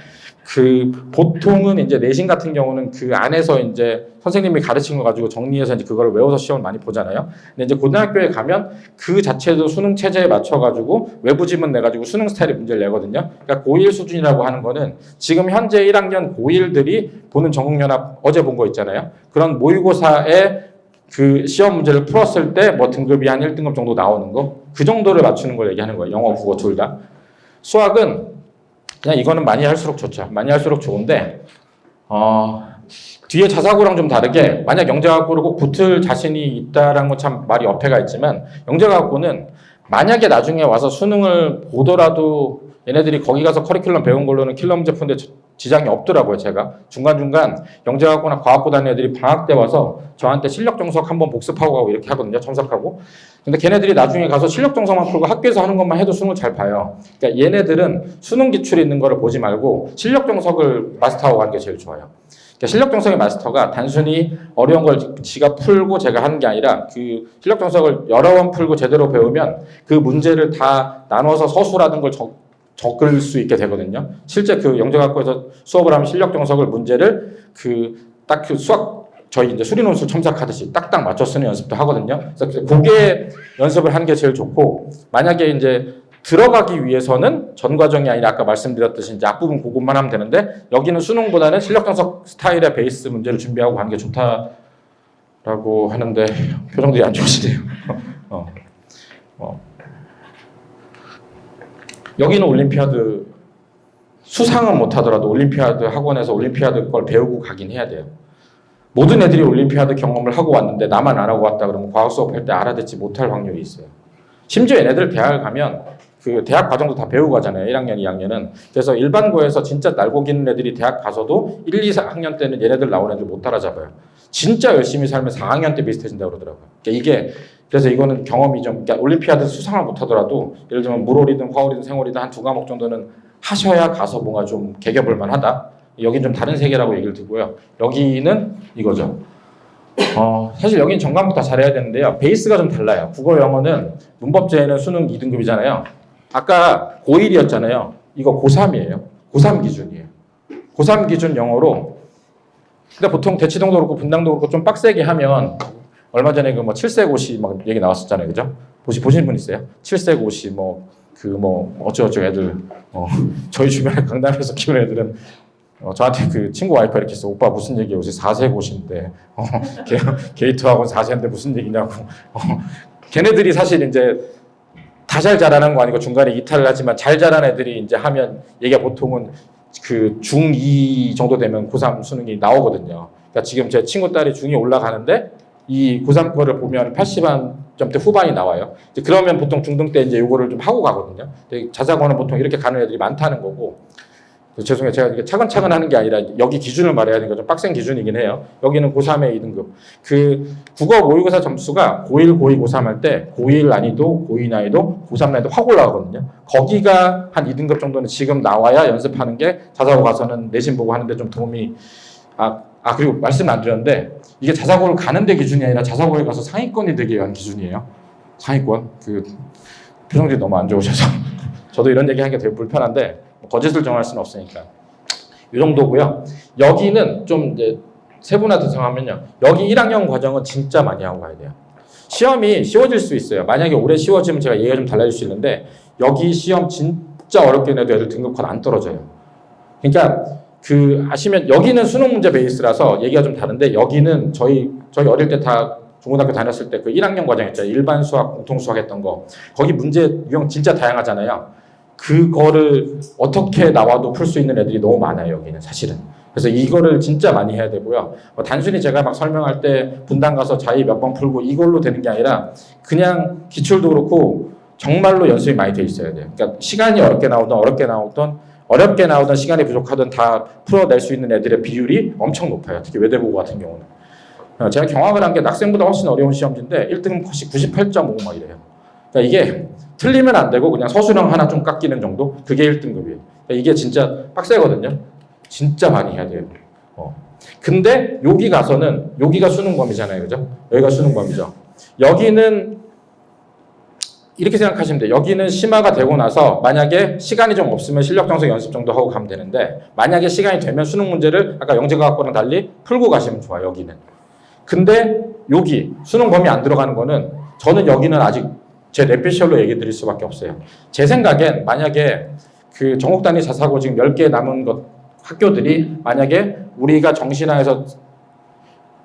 A: 보통은 이제 내신 같은 경우는 그 안에서 이제 선생님이 가르친 거 가지고 정리해서 이제 그걸 외워서 시험을 많이 보잖아요. 근데 이제 고등학교에 가면 그 자체도 수능 체제에 맞춰가지고 외부 지문 내가지고 수능 스타일의 문제를 내거든요. 그러니까 고1 수준이라고 하는 거는 지금 현재 1학년 고1들이 보는 전국연합 어제 본 거 있잖아요. 그런 모의고사에 그 시험 문제를 풀었을 때 뭐 등급이 한 1등급 정도 나오는 거, 그 정도를 맞추는 걸 얘기하는 거예요. 영어, 국어 둘 다. 수학은 그냥 이거는 많이 할수록 좋죠. 많이 할수록 좋은데 뒤에 자사고랑 좀 다르게 만약 영재학고를 꼭 붙을 자신이 있다라는 건 참 말이 어폐가 있지만 영재학고는 만약에 나중에 와서 수능을 보더라도 얘네들이 거기 가서 커리큘럼 배운 걸로는 킬러 문제 푸는데 지장이 없더라고요. 제가 중간중간 영재학고나 과학고 다니는 애들이 방학 때 와서 저한테 실력 정석 한번 복습하고 가고 이렇게 하거든요. 첨삭하고. 근데 걔네들이 나중에 가서 실력 정석만 풀고 학교에서 하는 것만 해도 수능을 잘 봐요. 그러니까 얘네들은 수능 기출이 있는 거를 보지 말고 실력 정석을 마스터하고 가는 게 제일 좋아요. 그러니까 실력 정석의 마스터가 단순히 어려운 걸 지가 풀고 제가 하는 게 아니라 그 실력 정석을 여러 번 풀고 제대로 배우면 그 문제를 다 나눠서 서술하는 걸 적을 수 있게 되거든요. 실제 그 영재학과에서 수업을 하면 실력 정석을 문제를 딱 수학 저희 이제 수리논술 첨삭하듯이 딱딱 맞춰 쓰는 연습도 하거든요. 그래서 그게 연습을 하는 게 제일 좋고 만약에 이제 들어가기 위해서는 전 과정이 아니라 아까 말씀드렸듯이 이제 앞부분 그것만 하면 되는데 여기는 수능보다는 실력 정석 스타일의 베이스 문제를 준비하고 가는 게 좋다라고 하는데 표정들이 안 좋으시대요. 여기는 올림피아드 수상은 못하더라도 올림피아드 학원에서 올림피아드 걸 배우고 가긴 해야 돼요. 모든 애들이 올림피아드 경험을 하고 왔는데 나만 안 하고 왔다 그러면 과학 수업할 때 알아듣지 못할 확률이 있어요. 심지어 얘네들 대학을 가면 그 대학 과정도 다 배우고 가잖아요. 1학년, 2학년은. 그래서 일반고에서 진짜 날고기는 애들이 대학 가서도 1, 2, 4학년 때는 얘네들 나온 애들 못 따라잡아요. 진짜 열심히 살면 4학년 때 비슷해진다고 그러더라고요. 그러니까 그래서 이거는 경험이 좀, 그러니까 올림피아드 수상을 못하더라도 예를 들면 물오리든 화오리든 생오리든 한 두 과목 정도는 하셔야 가서 뭔가 좀 개겨볼 만하다. 여긴 좀 다른 세계라고 얘기를 듣고요. 여기는 이거죠. 사실 여기는 전과목 다 잘해야 되는데요. 베이스가 좀 달라요. 국어, 영어는 문법제는 수능 2등급이잖아요. 아까 고1이었잖아요. 이거 고3이에요. 고3 기준이에요. 고3 기준 영어로. 근데 보통 대치동도 그렇고 분당도 그렇고 좀 빡세게 하면 얼마 전에 그 뭐 칠세고시 막 얘기 나왔었잖아요. 그죠? 보신 분 있어요? 칠세고시 어쩌고저쩌고 애들 저희 주변에 강남에서 키우는 애들은 저한테 그 친구 와이프 이렇게 했어. 오빠 무슨 얘기야? 요새 4세고시인데 게이트학원 4세인데 무슨 얘기냐고. 걔네들이 사실 이제 다 잘 자라는 거 아니고 중간에 이탈을 하지만 잘 자란 애들이 이제 하면 얘가 보통은 그 중2 정도 되면 고3 수능이 나오거든요. 그러니까 지금 제 친구 딸이 중2 올라가는데 이 고3 거를 보면 80점대 후반이 나와요. 이제 그러면 보통 중등 때 이제 요거를 좀 하고 가거든요. 자사고는 보통 이렇게 가는 애들이 많다는 거고. 죄송해요. 제가 이게 차근차근 하는 게 아니라 여기 기준을 말해야 되니까 좀 빡센 기준이긴 해요. 여기는 고3의 2등급. 그 국어 모의고사 점수가 고1, 고2, 고3 할 때 고1 난이도, 고2 난이도, 고3 난이도 확 올라가거든요. 거기가 한 2등급 정도는 지금 나와야 연습하는 게 자사고 가서는 내신 보고 하는데 좀 도움이 그리고 말씀 안 드렸는데 이게 자사고를 가는데 기준이 아니라 자사고에 가서 상위권이 되기 위한 기준이에요. 상위권. 그 표정들이 너무 안 좋으셔서 저도 이런 얘기 하기가 되게 불편한데 거짓을 정할 수는 없으니까 이 정도고요. 여기는 좀 이제 세분화 구성하면요. 여기 1학년 과정은 진짜 많이 하고 가야 돼요. 시험이 쉬워질 수 있어요. 만약에 올해 쉬워지면 제가 얘기가 좀 달라질 수 있는데 여기 시험 진짜 어렵게 내도 애들 등급컷 안 떨어져요. 그러니까 아시면 여기는 수능 문제 베이스라서 얘기가 좀 다른데 여기는 저희 어릴 때 다 중고등학교 다녔을 때 그 1학년 과정 있잖아요. 일반 수학, 공통 수학 했던 거. 거기 문제 유형 진짜 다양하잖아요. 그거를 어떻게 나와도 풀 수 있는 애들이 너무 많아요. 여기는 사실은. 그래서 이거를 진짜 많이 해야 되고요. 단순히 제가 막 설명할 때 분당 가서 자의 몇 번 풀고 이걸로 되는 게 아니라 그냥 기출도 그렇고 정말로 연습이 많이 돼 있어야 돼요. 그러니까 시간이 어렵게 나오던 시간이 부족하던 다 풀어낼 수 있는 애들의 비율이 엄청 높아요. 특히 외대보고 같은 경우는. 제가 경험을 한 게 낙생보다 훨씬 어려운 시험지인데 1등 컷이 98.5 막 이래요. 그러니까 이게 틀리면 안 되고 그냥 서술형 하나 좀 깎이는 정도? 그게 1등급이에요. 그러니까 이게 진짜 빡세거든요. 진짜 많이 해야 돼요. 근데 여기 가서는 여기가 수능 범위잖아요, 그죠? 여기가 수능 범위죠. 여기는 이렇게 생각하시면 돼요. 여기는 심화가 되고 나서 만약에 시간이 좀 없으면 실력 정석 연습 정도 하고 가면 되는데 만약에 시간이 되면 수능 문제를 아까 영재과학고랑 달리 풀고 가시면 좋아요. 여기는. 근데 여기 수능 범위 안 들어가는 거는 저는 여기는 아직 제 뇌피셜로 얘기 드릴 수밖에 없어요. 제 생각엔 만약에 그 전국 단위 자사고 지금 10개 남은 것 학교들이 만약에 우리가 정신화해서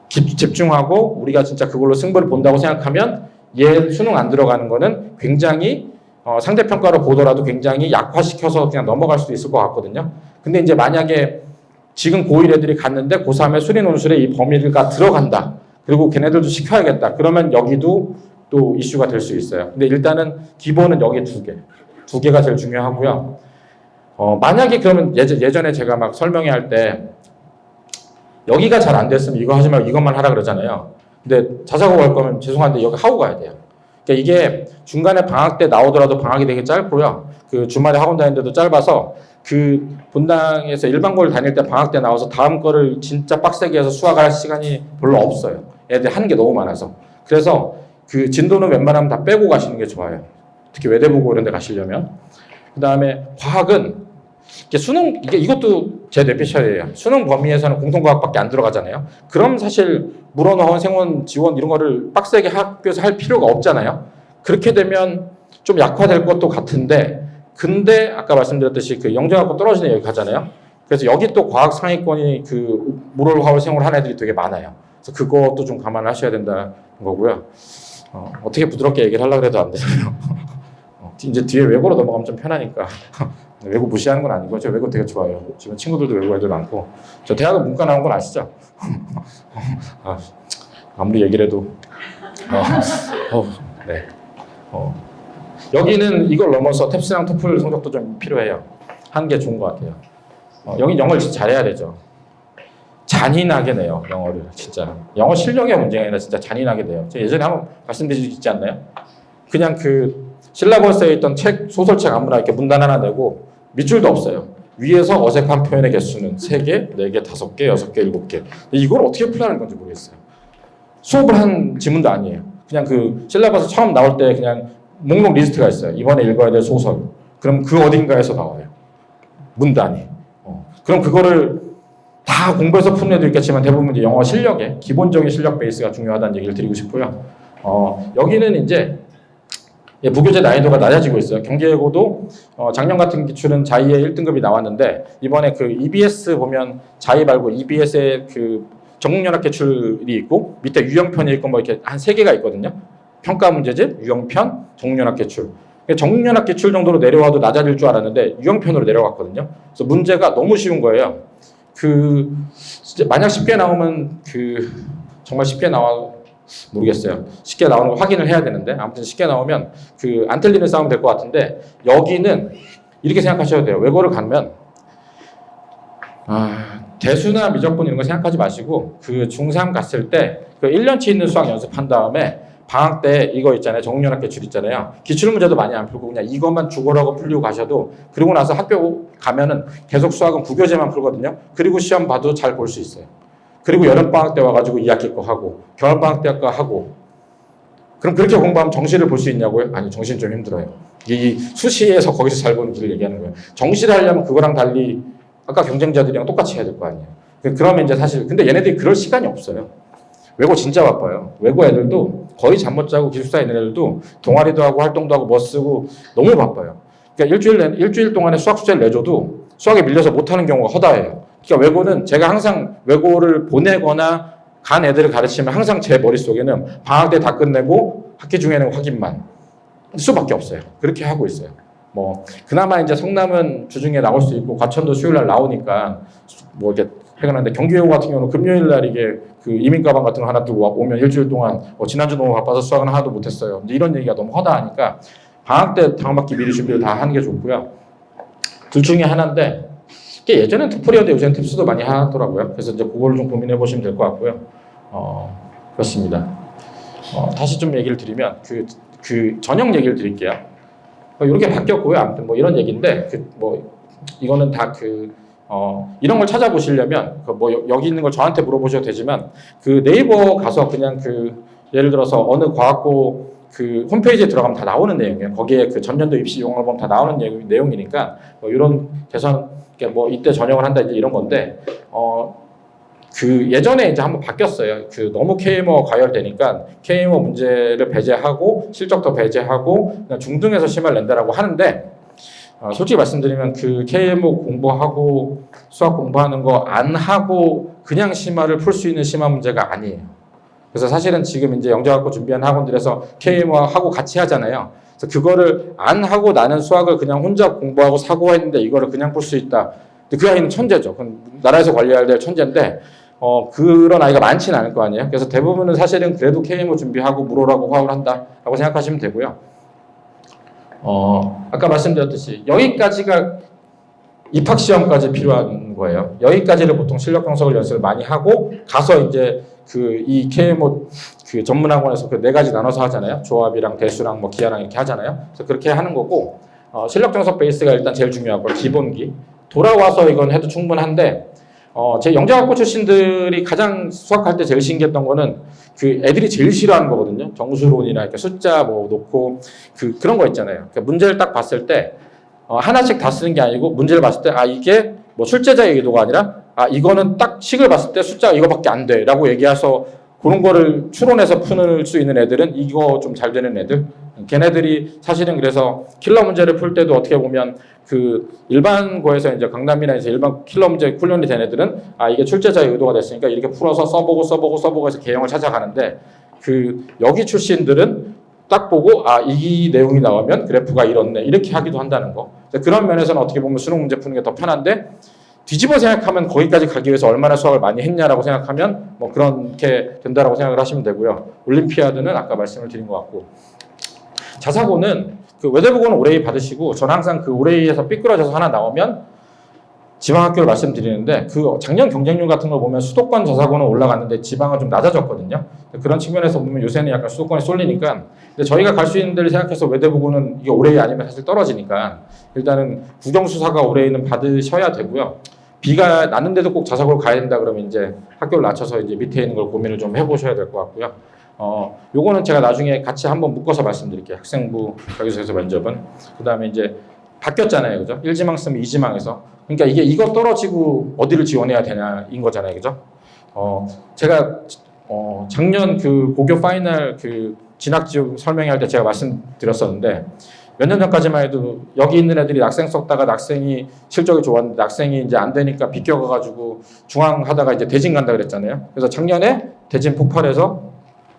A: 집중하고 우리가 진짜 그걸로 승부를 본다고 생각하면 얘 수능 안 들어가는 거는 굉장히 상대평가로 보더라도 굉장히 약화시켜서 그냥 넘어갈 수도 있을 것 같거든요. 근데 이제 만약에 지금 고1 애들이 갔는데 고3의 수리 논술에 이 범위가 들어간다. 그리고 걔네들도 시켜야겠다. 그러면 여기도 또 이슈가 될 수 있어요. 근데 일단은 기본은 여기 두 개가 제일 중요하고요. 만약에 그러면 예전에 제가 막 설명회 할 때 여기가 잘 안 됐으면 이거 하지 말고 이것만 하라 그러잖아요. 근데 자사고 갈 거면 죄송한데 여기 하고 가야 돼요. 그러니까 이게 중간에 방학 때 나오더라도 방학이 되게 짧고요. 그 주말에 학원 다니는데도 짧아서 그 본당에서 일반고를 다닐 때 방학 때 나와서 다음 거를 진짜 빡세게 해서 수학할 시간이 별로 없어요. 애들 하는 게 너무 많아서. 그래서 그 진도는 웬만하면 다 빼고 가시는 게 좋아요. 특히 외대보고 이런 데 가시려면. 그 다음에 과학은 수능, 이것도 제 뇌피셜이에요. 수능 범위에서는 공통과학밖에 안 들어가잖아요. 그럼 사실 물어넣은 생원 지원 이런 거를 빡세게 학교에서 할 필요가 없잖아요. 그렇게 되면 좀 약화될 것도 같은데, 근데 아까 말씀드렸듯이 그 영재학고 떨어지는 여기 가잖아요. 그래서 여기 또 과학 상위권이 그 물홀 생활 하는 애들이 되게 많아요. 그래서 그것도 좀 감안하셔야 된다는 거고요. 어떻게 부드럽게 얘기를 하려고 해도 안 되네요. 이제 뒤에 외고로 넘어가면 좀 편하니까. 외고 무시하는 건 아니고 저 외고 되게 좋아해요. 지금 친구들도 외고 애들 많고 저 대학은 문과 나온 건 아시죠? 아무리 얘기를 해도 네. 여기는 이걸 넘어서 탭스랑 토플 성적도 좀 필요해요. 하는 게 좋은 것 같아요. 여기 영어를 진짜 잘해야 되죠. 잔인하게 내요, 영어를 진짜. 영어 실력의 문제가 아니라 진짜 잔인하게 내요. 제가 예전에 한번 말씀드린 적 있지 않나요? 그냥 그 실라버스에 있던 책, 소설책 아무나 이렇게 문단 하나 내고 밑줄도 없어요. 위에서 어색한 표현의 개수는 3개, 4개, 5개, 6개, 7개. 이걸 어떻게 풀라는 건지 모르겠어요. 수업을 한 지문도 아니에요. 그냥 그 실라버스 처음 나올 때 그냥 목록 리스트가 있어요. 이번에 읽어야 될 소설. 그럼 그 어딘가에서 나와요. 문단이. 그럼 그거를 다 공부해서 푸는 애도 있겠지만 대부분 이제 영어 실력에 기본적인 실력 베이스가 중요하다는 얘기를 드리고 싶고요. 여기는 이제 부교재 난이도가 낮아지고 있어요. 경제고도 작년 같은 기출은 자의에 1등급이 나왔는데 이번에 그 EBS 보면 자의 말고 EBS의 그 전국연합 기출이 있고 밑에 유형편이 있고 뭐 이렇게 한 3개가 있거든요. 평가 문제집, 유형편, 전국연합 기출. 전국연합 기출 정도로 내려와도 낮아질 줄 알았는데 유형편으로 내려갔거든요. 그래서 문제가 너무 쉬운 거예요. 만약 쉽게 나오면 정말 쉽게 모르겠어요. 쉽게 나오는 거 확인을 해야 되는데 아무튼 쉽게 나오면 안 틀리는 싸움 될 것 같은데 여기는 이렇게 생각하셔야 돼요. 외고를 가면 대수나 미적분 이런 거 생각하지 마시고 중3 갔을 때 1년치 있는 수학 연습한 다음에 방학 때 이거 있잖아요. 정육연합 기출 있잖아요. 기출 문제도 많이 안 풀고 그냥 이것만 죽어라고 풀리고 가셔도 그리고 나서 학교 가면은 계속 수학은 부교재만 풀거든요. 그리고 시험 봐도 잘 볼 수 있어요. 그리고 여름방학 때 와가지고 2학기 거 하고 겨울방학 때 거 하고 그럼 그렇게 공부하면 정시를 볼 수 있냐고요? 아니 정시는 좀 힘들어요. 이 수시에서 거기서 잘 보는 길을 얘기하는 거예요. 정시를 하려면 그거랑 달리 아까 경쟁자들이랑 똑같이 해야 될 거 아니에요. 그러면 이제 사실 근데 얘네들이 그럴 시간이 없어요. 외고 진짜 바빠요. 외고 애들도 거의 잠 못 자고 기숙사에 있는 애들도 동아리도 하고 활동도 하고 뭐 쓰고 너무 바빠요. 그러니까 일주일 동안에 수학 숙제를 내줘도 수학에 밀려서 못하는 경우가 허다해요. 그러니까 외고는 제가 항상 외고를 보내거나 간 애들을 가르치면 항상 제 머릿속에는 방학 때 다 끝내고 학기 중에는 확인만 수밖에 없어요. 그렇게 하고 있어요. 뭐 그나마 이제 성남은 주중에 나올 수 있고 과천도 수요일 날 나오니까 뭐 이렇게 해가는데 경기외고 같은 경우는 금요일 날 이게 이민 가방 같은 거 하나 들고 오면 일주일 동안 지난주 너무 바빠서 수학은 하나도 못했어요. 이제 이런 얘기가 너무 허다하니까 방학 때 다음학기 미리 준비를 다 하는 게 좋고요. 둘 중에 하나인데 예전엔 토플이었는데 요새는 팁스도 많이 하더라고요. 그래서 이제 그걸 좀 고민해 보시면 될 것 같고요. 그렇습니다. 다시 좀 얘기를 드리면 전형 얘기를 드릴게요. 이렇게 바뀌었고요. 아무튼 뭐 이런 얘기인데 이거는 다 이런 걸 찾아보시려면 뭐 여기 있는 걸 저한테 물어보셔도 되지만 그 네이버 가서 그냥 예를 들어서 어느 과학고 그 홈페이지에 들어가면 다 나오는 내용이에요. 거기에 그 전년도 입시 용어를 보면 다 나오는 내용이니까 뭐 이런 개선 뭐 이때 전형을 한다 이제 이런 건데 그 예전에 이제 한번 바뀌었어요. 너무 KMO 과열되니까 KMO 문제를 배제하고 실적도 배제하고 그냥 중등에서 심화를 낸다라고 하는데 솔직히 말씀드리면 그 KMO 공부하고 수학 공부하는 거 안 하고 그냥 심화를 풀 수 있는 심화 문제가 아니에요. 그래서 사실은 지금 이제 영재학과 준비하는 학원들에서 KMO 하고 같이 하잖아요. 그래서 그거를 안 하고 나는 수학을 그냥 혼자 공부하고 사고했는데 이거를 그냥 풀 수 있다. 그 아이는 천재죠. 나라에서 관리해야 될 천재인데 그런 아이가 많지는 않을 거 아니에요. 그래서 대부분은 사실은 그래도 KMO 준비하고 물어라고 화합을 한다라고 생각하시면 되고요. 아까 말씀드렸듯이 여기까지가 입학시험까지 필요한 거예요. 여기까지를 보통 실력 평석을 연습을 많이 하고 가서 이제 이 KMO 전문학원에서 그 4가지 나눠서 하잖아요. 조합이랑 대수랑 뭐 기하랑 이렇게 하잖아요. 그래서 그렇게 하는 거고 실력 평석 베이스가 일단 제일 중요하고 기본기. 돌아와서 이건 해도 충분한데 제 영재학과 출신들이 가장 수학할 때 제일 신기했던 거는 애들이 제일 싫어하는 거거든요. 정수론이나 이렇게 숫자 뭐 놓고 그런 거 있잖아요. 그러니까 문제를 딱 봤을 때 하나씩 다 쓰는 게 아니고 문제를 봤을 때 이게 뭐 출제자의 의도가 아니라 이거는 딱 식을 봤을 때 숫자가 이거밖에 안 돼 라고 얘기해서 그런 거를 추론해서 풀 수 있는 애들은 이거 좀 잘 되는 애들 걔네들이 사실은 그래서 킬러 문제를 풀 때도 어떻게 보면 일반고에서 이제 강남이나 이제 일반 킬러 문제 훈련이 된 애들은 이게 출제자의 의도가 됐으니까 이렇게 풀어서 써보고 해서 개형을 찾아가는데 여기 출신들은 딱 보고 이 내용이 나오면 그래프가 이렇네 이렇게 하기도 한다는 거. 그런 면에서는 어떻게 보면 수능 문제 푸는 게 더 편한데 뒤집어 생각하면 거기까지 가기 위해서 얼마나 수학을 많이 했냐라고 생각하면 뭐 그렇게 된다라고 생각을 하시면 되고요. 올림피아드는 아까 말씀을 드린 것 같고 자사고는 외대부고는 올A 받으시고 저는 항상 올A에서 삐뚤어져서 하나 나오면 지방학교를 말씀드리는데 작년 경쟁률 같은 걸 보면 수도권 자사고는 올라갔는데 지방은 좀 낮아졌거든요. 그런 측면에서 보면 요새는 약간 수도권에 쏠리니까 근데 저희가 갈 수 있는 데를 생각해서 외대부고는 이게 올A 아니면 사실 떨어지니까 일단은 국영수사가 올A는 받으셔야 되고요. 비가 났는데도 꼭 자사고를 가야 된다 그러면 이제 학교를 낮춰서 이제 밑에 있는 걸 고민을 좀 해보셔야 될 것 같고요. 요거는 제가 나중에 같이 한번 묶어서 말씀드릴게요. 학생부 자기소개서 면접은. 그 다음에 이제 바뀌었잖아요. 그죠? 1지망 쓰면 2지망에서. 그러니까 이거 떨어지고 어디를 지원해야 되냐인 거잖아요. 그죠? 제가, 작년 고교 파이널 진학지원 설명할 때 제가 말씀드렸었는데 몇 년 전까지만 해도 여기 있는 애들이 낙생 썼다가 낙생이 실적이 좋았는데 낙생이 이제 안 되니까 비껴가가지고 중앙 하다가 이제 대진 간다 그랬잖아요. 그래서 작년에 대진 폭발해서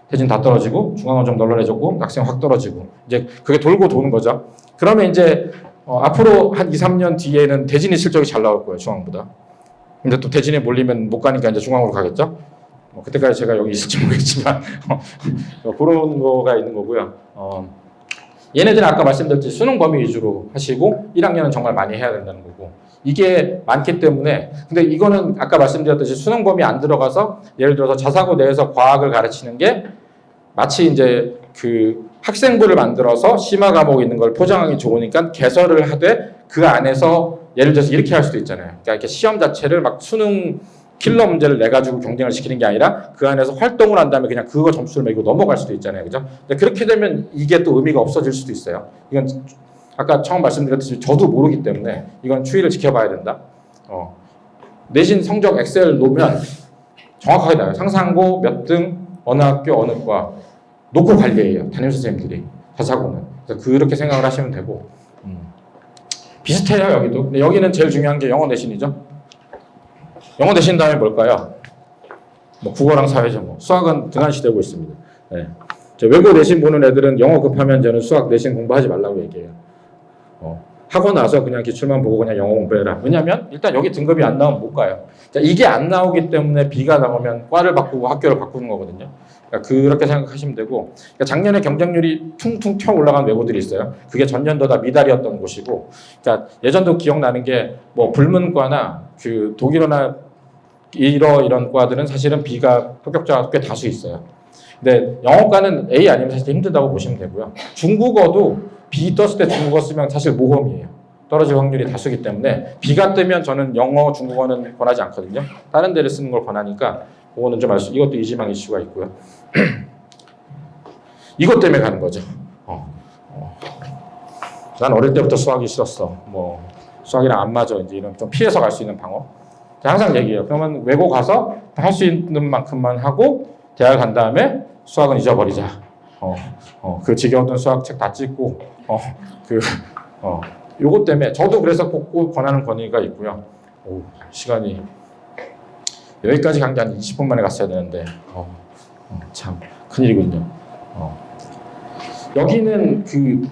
A: 대진 다 떨어지고 중앙은 좀 널널해졌고 낙생 확 떨어지고 이제 그게 돌고 도는 거죠. 그러면 이제 앞으로 한 2, 3년 뒤에는 대진이 실적이 잘 나올 거예요. 중앙보다. 근데 또 대진에 몰리면 못 가니까 이제 중앙으로 가겠죠. 그때까지 제가 여기 있을지 모르겠지만 그런 거가 있는 거고요. 얘네들은 아까 말씀드렸듯이 수능 범위 위주로 하시고 1학년은 정말 많이 해야 된다는 거고 이게 많기 때문에 근데 이거는 아까 말씀드렸듯이 수능 범위 안 들어가서 예를 들어서 자사고 내에서 과학을 가르치는 게 마치 이제 학생부를 만들어서 심화 과목 있는 걸 포장하기 좋으니까 개설을 하되 그 안에서 예를 들어서 이렇게 할 수도 있잖아요. 그러니까 이렇게 시험 자체를 막 수능 킬러 문제를 내가지고 경쟁을 시키는 게 아니라 그 안에서 활동을 한 다음에 그냥 그거 점수를 매기고 넘어갈 수도 있잖아요. 그죠? 근데 그렇게 되면 이게 또 의미가 없어질 수도 있어요. 이건 아까 처음 말씀드렸듯이 저도 모르기 때문에 이건 추이를 지켜봐야 된다. 내신 성적 엑셀 놓으면 정확하게 나와요. 상상고 몇 등, 어느 학교, 어느 과 놓고 관리해요. 담임선생님들이. 자사고는. 그래서 그렇게 생각을 하시면 되고 비슷해요. 여기도. 근데 여기는 제일 중요한 게 영어 내신이죠. 영어 내신 다음에 뭘까요? 뭐 국어랑 사회죠. 뭐 수학은 등한시되고 있습니다. 네. 외고 내신 보는 애들은 영어 급하면 저는 수학 내신 공부하지 말라고 얘기해요. 하고 나서 그냥 기출만 보고 그냥 영어 공부해라. 왜냐면 일단 여기 등급이 안 나오면 못 가요. 그러니까 이게 안 나오기 때문에 B가 나오면 과를 바꾸고 학교를 바꾸는 거거든요. 그러니까 그렇게 생각하시면 되고 그러니까 작년에 경쟁률이 퉁퉁 튀어 올라간 외고들이 있어요. 그게 전년도 다 미달이었던 곳이고 그러니까 예전도 기억나는 게 뭐 불문과나 독일어나 이런 과들은 사실은 B가 합격자가 꽤 다수 있어요. 근데 영어과는 A 아니면 사실 힘들다고 보시면 되고요. 중국어도 B 떴을 때 중국어 쓰면 사실 모험이에요. 떨어질 확률이 다수기 때문에 B가 뜨면 저는 영어, 중국어는 권하지 않거든요. 다른 데를 쓰는 걸 권하니까 그거는 좀 이것도 이지망 이슈가 있고요. 이것 때문에 가는 거죠. 난 어릴 때부터 수학이 싫었어. 뭐 수학이랑 안 맞아. 이제 이런 좀 피해서 갈 수 있는 방어. 항상 얘기해요. 그러면 외고 가서 할 수 있는 만큼만 하고 대학 간 다음에 수학은 잊어버리자. 그 지겨웠던 수학책 다 찍고 요것 때문에 저도 그래서 꼭 권하는 권위가 있고요. 시간이 여기까지 간 게 한 20분 만에 갔어야 되는데 참 큰일이군요. 여기는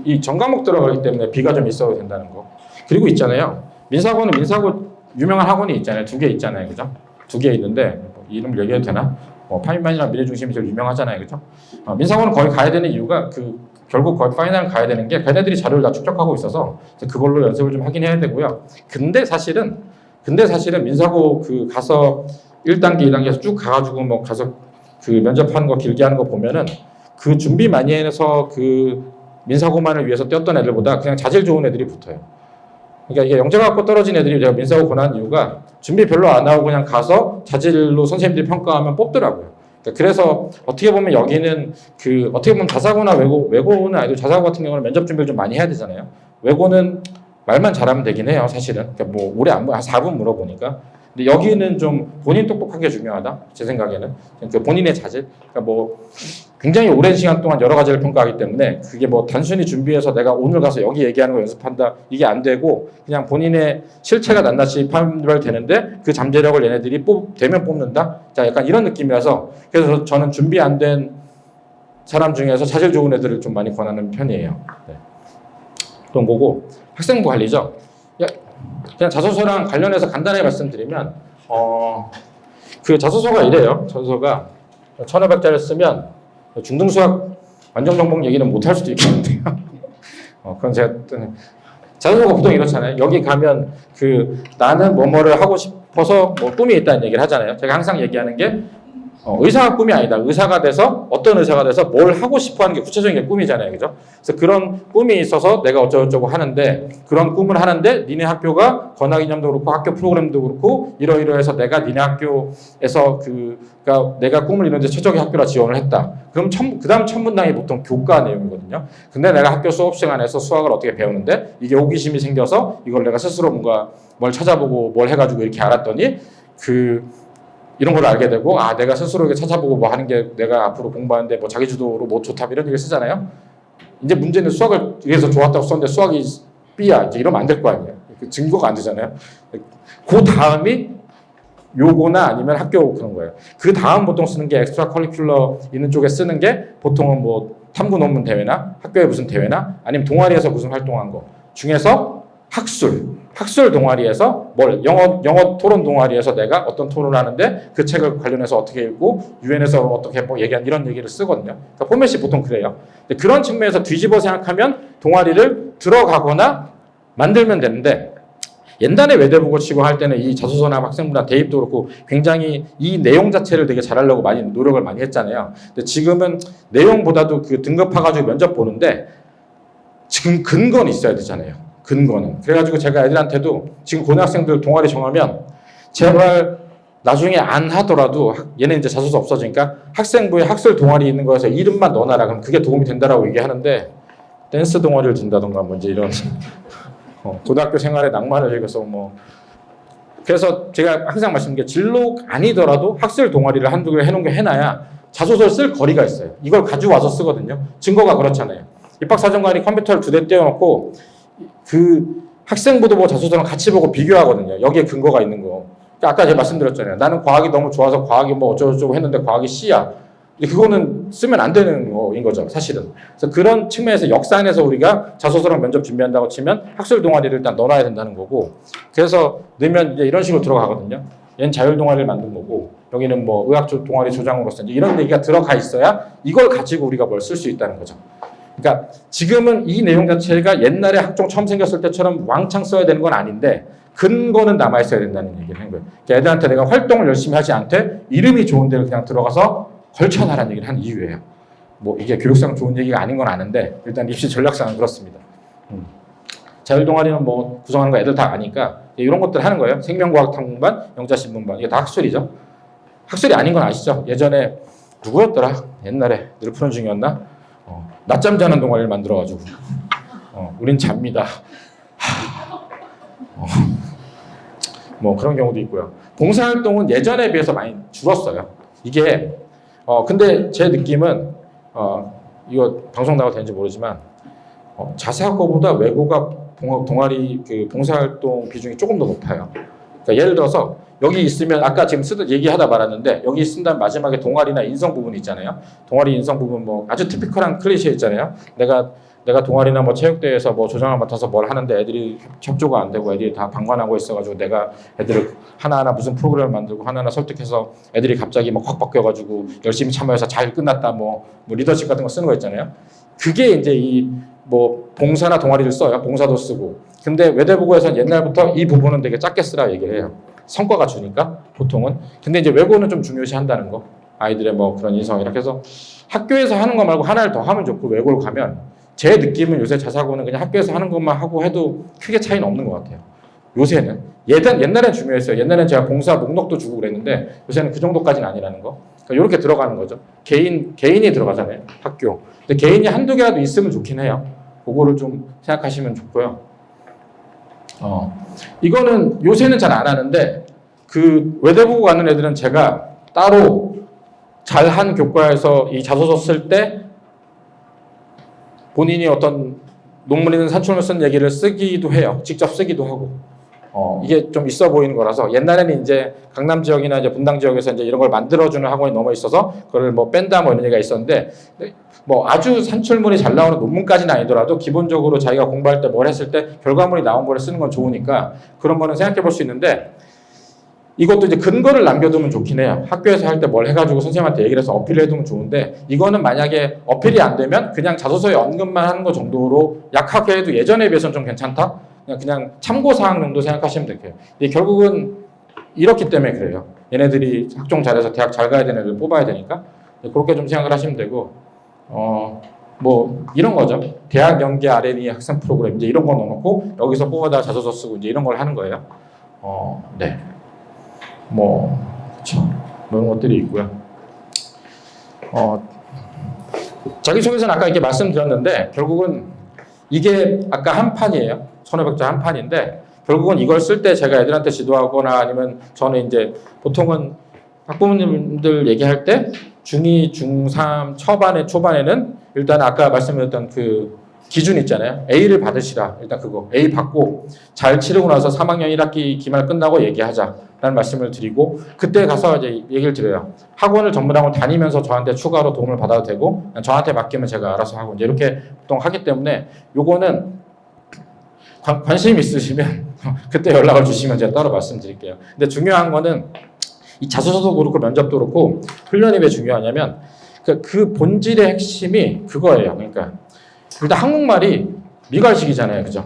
A: 이 전과목 들어가기 때문에 B가 좀 있어도 된다는 거. 그리고 있잖아요. 민사고는 민사고 유명한 학원이 있잖아요. 2개 있잖아요. 그죠? 2개 있는데 이름 얘기해도 되나? 파인만이랑 미래중심이 제일 유명하잖아요. 그죠? 민사고는 거의 가야 되는 이유가 결국 거의 파이널 가야 되는 게 걔네들이 자료를 다 축적하고 있어서 그걸로 연습을 좀 하긴 해야 되고요. 근데 사실은 민사고 가서 1단계, 2단계에서 쭉 가가지고 뭐 가서 면접하는 거 길게 하는 거 보면은 준비 많이 해서 민사고만을 위해서 뛰었던 애들보다 그냥 자질 좋은 애들이 붙어요. 그러니까 이게 영재가 갖고 떨어진 애들이 제가 민사고 권하는 이유가 준비 별로 안 하고 그냥 가서 자질로 선생님들이 평가하면 뽑더라고요. 그래서 어떻게 보면 여기는 어떻게 보면 자사고나 외고는 아니고 자사고 같은 경우는 면접 준비를 좀 많이 해야 되잖아요. 외고는 말만 잘하면 되긴 해요, 사실은. 그러니까 뭐 오래 한 4분 물어보니까. 근데 여기는 좀 본인 똑똑한 게 중요하다, 제 생각에는. 본인의 자질. 그러니까 뭐 굉장히 오랜 시간 동안 여러 가지를 평가하기 때문에 그게 뭐 단순히 준비해서 내가 오늘 가서 여기 얘기하는 거 연습한다 이게 안 되고 그냥 본인의 실체가 낱낱이 판별되는데 그 잠재력을 얘네들이 되면 뽑는다. 자, 약간 이런 느낌이라서 그래서 저는 준비 안 된 사람 중에서 자질 좋은 애들을 좀 많이 권하는 편이에요. 네. 또 뭐고 학생부 관리죠. 그냥 자소서랑 관련해서 간단하게 말씀드리면 자소서가 이래요. 자소서가 1500자를 쓰면 중등수학 완전정복 얘기는 못 할 수도 있겠는데요. 그건 제가 자소서가 보통 이렇잖아요. 여기 가면 나는 뭐뭐를 하고 싶어서 뭐 꿈이 있다는 얘기를 하잖아요. 제가 항상 얘기하는 게 의사가 꿈이 아니다. 의사가 돼서 어떤 의사가 돼서 뭘 하고 싶어 하는 게 구체적인 게 꿈이잖아요. 그죠? 그래서 그런 꿈이 있어서 내가 어쩌고저쩌고 하는데 그런 꿈을 하는데 니네 학교가 권하기념도 그렇고 학교 프로그램도 그렇고 이러이러해서 내가 니네 학교에서 그러니까 내가 꿈을 이루는데 최적의 학교라 지원을 했다. 그럼 그 다음 첫 문장이 보통 교과 내용이거든요. 근데 내가 학교 수업 시간에서 수학을 어떻게 배우는데 이게 호기심이 생겨서 이걸 내가 스스로 뭘 찾아보고 뭘 해가지고 이렇게 알았더니 이런 걸 알게 되고 내가 스스로 이렇게 찾아보고 뭐 하는 게 내가 앞으로 공부하는데 뭐 자기주도로 뭐 좋다 이런 얘기를 쓰잖아요. 이제 문제는 수학을 위해서 좋았다고 썼는데 수학이 B야 이제 이러면 안 될 거 아니에요. 증거가 안 되잖아요. 그 다음이 요거나 아니면 학교 그런 거예요. 그 다음 보통 쓰는 게 엑스트라 커리큘러 있는 쪽에 쓰는 게 보통은 뭐 탐구 논문 대회나 학교에 무슨 대회나 아니면 동아리에서 무슨 활동한 거 중에서 학술 동아리에서 영어 토론 동아리에서 내가 어떤 토론을 하는데 그 책을 관련해서 어떻게 읽고 유엔에서 어떻게 뭐 얘기한 이런 얘기를 쓰거든요. 그러니까 포맷이 보통 그래요. 그런 측면에서 뒤집어 생각하면 동아리를 들어가거나 만들면 되는데 옛날에 외대부고 치고 할 때는 이 자소서나 학생부나 대입도 그렇고 굉장히 이 내용 자체를 되게 잘하려고 많이 노력을 많이 했잖아요. 근데 지금은 내용보다도 등급파가지고 면접 보는데 지금 근거는 있어야 되잖아요. 근거는. 그래가지고 제가 애들한테도 지금 고등학생들 동아리 정하면 제발 나중에 안 하더라도 얘는 이제 자소서 없어지니까 학생부에 학술 동아리 있는 거에서 이름만 넣어놔라. 그럼 그게 도움이 된다라고 얘기하는데 댄스 동아리를 든다던가 뭐 이제 이런 고등학교 생활의 낭만을 즐겨서 뭐 그래서 제가 항상 말씀드린 게 진로 아니더라도 학술 동아리를 한두 개 해놓은 게 해놔야 자소서를 쓸 거리가 있어요. 이걸 가져와서 쓰거든요. 증거가 그렇잖아요. 입학사정관이 컴퓨터를 2대 떼어놓고 학생부도 뭐 자소서랑 같이 보고 비교하거든요. 여기에 근거가 있는 거. 아까 제가 말씀드렸잖아요. 나는 과학이 너무 좋아서 과학이 뭐 어쩌고저쩌고 했는데 과학이 C야. 그거는 쓰면 안 되는 거인 거죠, 사실은. 그래서 그런 측면에서 역산해서 우리가 자소서랑 면접 준비한다고 치면 학술 동아리를 일단 넣어놔야 된다는 거고, 그래서 넣으면 이제 이런 식으로 들어가거든요. 얘는 자율 동아리를 만든 거고, 여기는 뭐 의학 동아리 조장으로서 이제 이런 얘기가 들어가 있어야 이걸 가지고 우리가 뭘 쓸 수 있다는 거죠. 그러니까 지금은 이 내용 자체가 옛날에 학종 처음 생겼을 때처럼 왕창 써야 되는 건 아닌데 근거는 남아있어야 된다는 얘기를 한 거예요. 그러니까 애들한테 내가 활동을 열심히 하지 않되 이름이 좋은 데를 그냥 들어가서 걸쳐놔라는 얘기를 한 이유예요. 뭐 이게 교육상 좋은 얘기가 아닌 건 아는데 일단 입시 전략상은 그렇습니다. 자율 동아리는 뭐 구성하는 거 애들 다 아니까 이런 것들 하는 거예요. 생명과학 탐구반, 영자신문반 이게 다 학술이죠. 학술이 아닌 건 아시죠? 예전에 누구였더라? 옛날에 늘푸른 중이었나? 낮잠 자는 동아리를 만들어가지고 우린 잡니다. 뭐 그런 경우도 있고요. 봉사활동은 예전에 비해서 많이 줄었어요. 이게 근데 제 느낌은 이거 방송 나가도 되는지 모르지만 자사고보다 외고가 동아리 그 봉사활동 비중이 조금 더 높아요. 그러니까 예를 들어서 여기 있으면 아까 지금 얘기하다 말았는데 여기 쓴다면 마지막에 동아리나 인성 부분 있잖아요. 동아리 인성 부분 뭐 아주 티피컬한 클리셰 있잖아요. 내가 동아리나 뭐 체육대회에서 뭐 조장을 맡아서 뭘 하는데 애들이 협조가 안 되고 애들이 다 방관하고 있어가지고 내가 애들을 하나하나 무슨 프로그램을 만들고 하나하나 설득해서 애들이 갑자기 막 확 바뀌어가지고 열심히 참여해서 잘 끝났다 뭐 리더십 같은 거 쓰는 거 있잖아요. 그게 이제 이 뭐 봉사나 동아리를 써요. 봉사도 쓰고. 근데 외대부고에서는 옛날부터 이 부분은 되게 작게 쓰라 얘기를 해요. 성과가 주니까 보통은. 근데 이제 외고는 좀 중요시 한다는 거. 아이들의 뭐 그런 인성이라. 그래서 학교에서 하는 거 말고 하나를 더 하면 좋고 외고를 가면 제 느낌은 요새 자사고는 그냥 학교에서 하는 것만 하고 해도 크게 차이는 없는 것 같아요. 요새는. 옛날엔 중요했어요. 옛날엔 제가 봉사 목록도 주고 그랬는데 요새는 그 정도까지는 아니라는 거. 그러니까 이렇게 들어가는 거죠. 개인이 들어가잖아요. 학교. 근데 개인이 한두 개라도 있으면 좋긴 해요. 그거를 좀 생각하시면 좋고요. 이거는 요새는 잘 안 하는데 그 외대부고 가는 애들은 제가 따로 잘한 교과에서 이 자소서 쓸 때 본인이 어떤 논문이든 산출물 쓴 얘기를 쓰기도 해요. 직접 쓰기도 하고. 이게 좀 있어 보이는 거라서 옛날에는 이제 강남 지역이나 이제 분당 지역에서 이제 이런 걸 만들어주는 학원이 넘어 있어서 그걸 뭐 뺀다 뭐 이런 얘기가 있었는데 뭐 아주 산출물이 잘 나오는 논문까지는 아니더라도 기본적으로 자기가 공부할 때 뭘 했을 때 결과물이 나온 거를 쓰는 건 좋으니까 그런 거는 생각해 볼 수 있는데 이것도 이제 근거를 남겨두면 좋긴 해요. 학교에서 할 때 뭘 해가지고 선생님한테 얘기를 해서 어필을 해두면 좋은데 이거는 만약에 어필이 안 되면 그냥 자소서에 언급만 하는 것 정도로 약하게 해도 예전에 비해서는 좀 괜찮다? 그냥 참고사항 정도 생각하시면 될게요. 결국은 이렇기 때문에 그래요. 얘네들이 학종 잘해서 대학 잘 가야 되는 애들 뽑아야 되니까 그렇게 좀 생각을 하시면 되고 뭐 이런 거죠. 대학 연계 R&D 학생 프로그램 이제 이런 거 넣어놓고 여기서 뽑아다 자소서 쓰고 이제 이런 걸 하는 거예요. 네. 뭐 그렇죠. 이런 것들이 있고요. 자기소개서는 아까 이렇게 말씀드렸는데 결국은 이게 아까 한 판이에요. 1500자 한 판인데 결국은 이걸 쓸 때 제가 애들한테 지도하거나 아니면 저는 이제 보통은 학부모님들 얘기할 때 중2, 중3 초반에는 일단 아까 말씀드렸던 그 기준 있잖아요. A를 받으시라. 일단 그거 A 받고 잘 치르고 나서 3학년 1학기 기말 끝나고 얘기하자라는 말씀을 드리고 그때 가서 이제 얘기를 드려요. 학원을 전부 다 다니면서 저한테 추가로 도움을 받아도 되고 저한테 맡기면 제가 알아서 하고 이제 이렇게 보통 하기 때문에 요거는 관심 있으시면 그때 연락을 주시면 제가 따로 말씀드릴게요. 근데 중요한 거는 이 자소서도 그렇고 면접도 그렇고 훈련이 왜 중요하냐면 그 본질의 핵심이 그거예요. 그러니까 일단 한국말이 미갈식이잖아요. 그죠?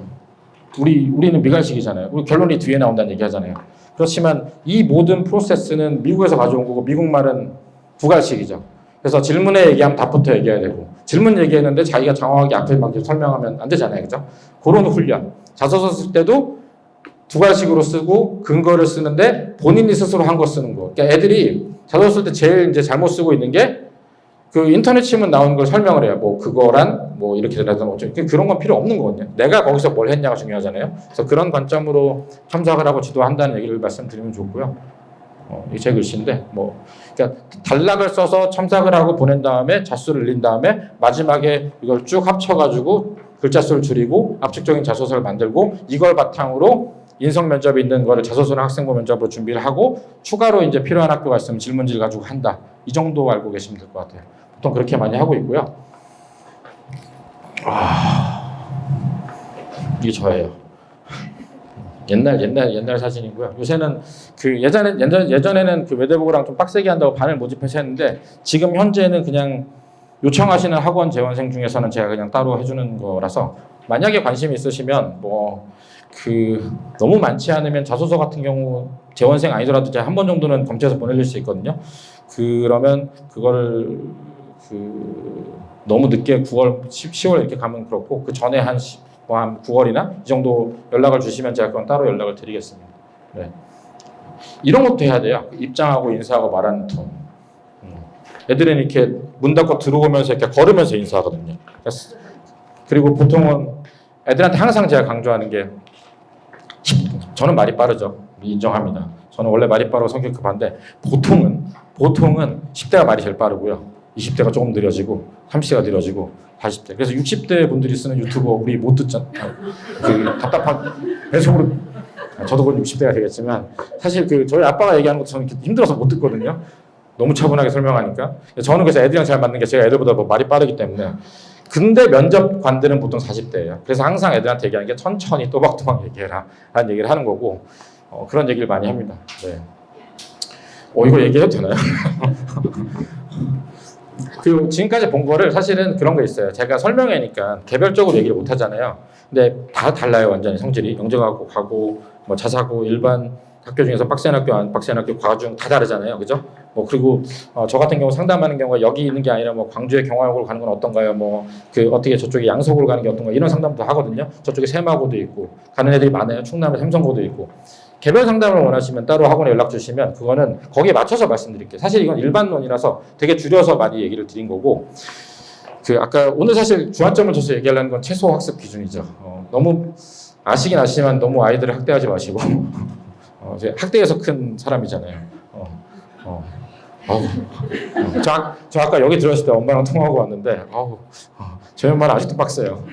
A: 우리는 미갈식이잖아요. 우리 결론이 뒤에 나온다는 얘기 하잖아요. 그렇지만 이 모든 프로세스는 미국에서 가져온 거고 미국 말은 부갈식이죠. 그래서 질문에 얘기하면 답부터 얘기해야 되고 질문 얘기했는데 자기가 정확하게 앞에 막 설명하면 안 되잖아요. 그죠? 그런 훈련. 자소서 쓸 때도 두 가지식으로 쓰고 근거를 쓰는데 본인이 스스로 한 거 쓰는 거. 그러니까 애들이 자소서 쓸 때 제일 이제 잘못 쓰고 있는 게 그 인터넷 치면 나오는 걸 설명을 해요. 뭐 그거란 뭐 이렇게 되라든 그런 건 필요 없는 거거든요. 내가 거기서 뭘 했냐가 중요하잖아요. 그래서 그런 관점으로 첨삭을 하고 지도한다는 얘기를 말씀드리면 좋고요. 이게 제 글씨인데 뭐 그러니까 단락을 써서 첨삭을 하고 보낸 다음에 자수를 늘린 다음에 마지막에 이걸 쭉 합쳐가지고 글자 수를 줄이고 압축적인 자소서를 만들고 이걸 바탕으로 인성 면접이 있는 거를 자소서나 학생부 면접으로 준비를 하고 추가로 이제 필요한 학교가 있으면 질문지를 가지고 한다. 이 정도 알고 계시면 될 것 같아요. 보통 그렇게 많이 하고 있고요. 이게 저예요. 옛날 사진이고요. 요새는 그 예전에는 그 외대부고랑 좀 빡세게 한다고 반을 모집해서 했는데 지금 현재는 그냥 요청하시는 학원 재원생 중에서는 제가 그냥 따로 해주는 거라서 만약에 관심 있으시면 뭐 그 너무 많지 않으면 자소서 같은 경우 재원생 아니더라도 제가 한 번 정도는 검토해서 보내줄 수 있거든요. 그러면 그거를 그 너무 늦게 9월, 10월 이렇게 가면 그렇고 그 전에 한 뭐 한 9월이나 이 정도 연락을 주시면 제가 그건 따로 연락을 드리겠습니다. 네. 이런 것도 해야 돼요. 입장하고 인사하고 말하는 톤. 애들은 이렇게 문 닫고 들어오면서 이렇게 걸으면서 인사하거든요. 그리고 보통은 애들한테 항상 제가 강조하는 게 저는 말이 빠르죠. 인정합니다. 저는 원래 말이 빠르고 성격 급한데 보통은 10대가 말이 제일 빠르고요. 20대가 조금 느려지고 30대가 느려지고 40대. 그래서 60대 분들이 쓰는 유튜버 우리 못 듣잖아. 그 답답한 배속으로 저도 곧 60대가 되겠지만 사실 그 저희 아빠가 얘기하는 것도 저는 힘들어서 못 듣거든요. 너무 차분하게 설명하니까. 저는 그래서 애들이랑 잘 맞는 게 제가 애들보다 뭐 말이 빠르기 때문에. 근데 면접관들은 보통 40대예요. 그래서 항상 애들한테 얘기하는 게 천천히 또박또박 얘기해라 라는 얘기를 하는 거고 그런 얘기를 많이 합니다. 네. 이거 얘기해도 되나요? 그 지금까지 본 거를 사실은 그런 거 있어요. 제가 설명회니까 개별적으로 얘기를 못 하잖아요. 근데 다 달라요. 완전히 성질이. 영재하고 가고 뭐 자사고 일반 학교 중에서 빡센 학교, 안 빡센 학교, 과중 다 다르잖아요. 그죠? 그리고 저 같은 경우 상담하는 경우가 여기 있는 게 아니라 뭐 광주에 경화역으로 가는 건 어떤가요? 뭐 그 어떻게 저쪽에 양석으로 가는 게 어떤가 이런 상담도 하거든요. 저쪽에 세마고도 있고 가는 애들이 많아요. 충남에 삼성고도 있고. 개별 상담을 원하시면 따로 학원에 연락 주시면 그거는 거기에 맞춰서 말씀드릴게요. 사실 이건 일반론이라서 되게 줄여서 많이 얘기를 드린 거고 그 아까 오늘 사실 주안점을 줘서 얘기하려는 건 최소 학습 기준이죠. 너무 아시긴 아시지만 너무 아이들을 학대하지 마시고 학대에서 큰 사람이잖아요. 저 아까 여기 들어왔을 때 엄마랑 통화하고 왔는데 저희 엄마는 아직도 빡세요.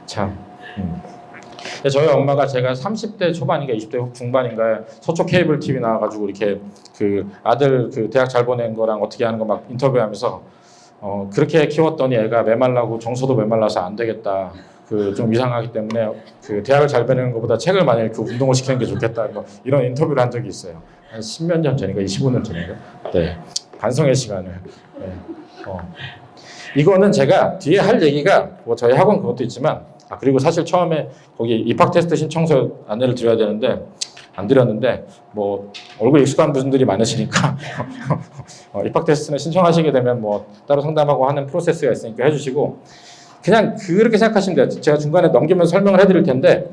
A: 참. 저희 엄마가 제가 30대 초반인가 20대 중반인가에 서초 케이블 TV 나와가지고 이렇게 그 아들 그 대학 잘 보낸 거랑 어떻게 하는 거 막 인터뷰하면서 그렇게 키웠더니 애가 메말라고 정서도 메말라서 안 되겠다. 그 좀 이상하기 때문에 그 대학을 잘 보내는 것보다 책을 많이 읽고 운동을 시키는 게 좋겠다. 뭐 이런 인터뷰를 한 적이 있어요. 한 10몇 년 전인가 25년 전인가. 네. 반성의 시간을. 네. 이거는 제가 뒤에 할 얘기가 뭐 저희 학원 그것도 있지만 그리고 사실 처음에 거기 입학 테스트 신청서 안내를 드려야 되는데 안 드렸는데 뭐 얼굴 익숙한 분들이 많으시니까 입학 테스트는 신청하시게 되면 뭐 따로 상담하고 하는 프로세스가 있으니까 해주시고 그냥 그렇게 생각하시면 돼요. 제가 중간에 넘기면서 설명을 해드릴 텐데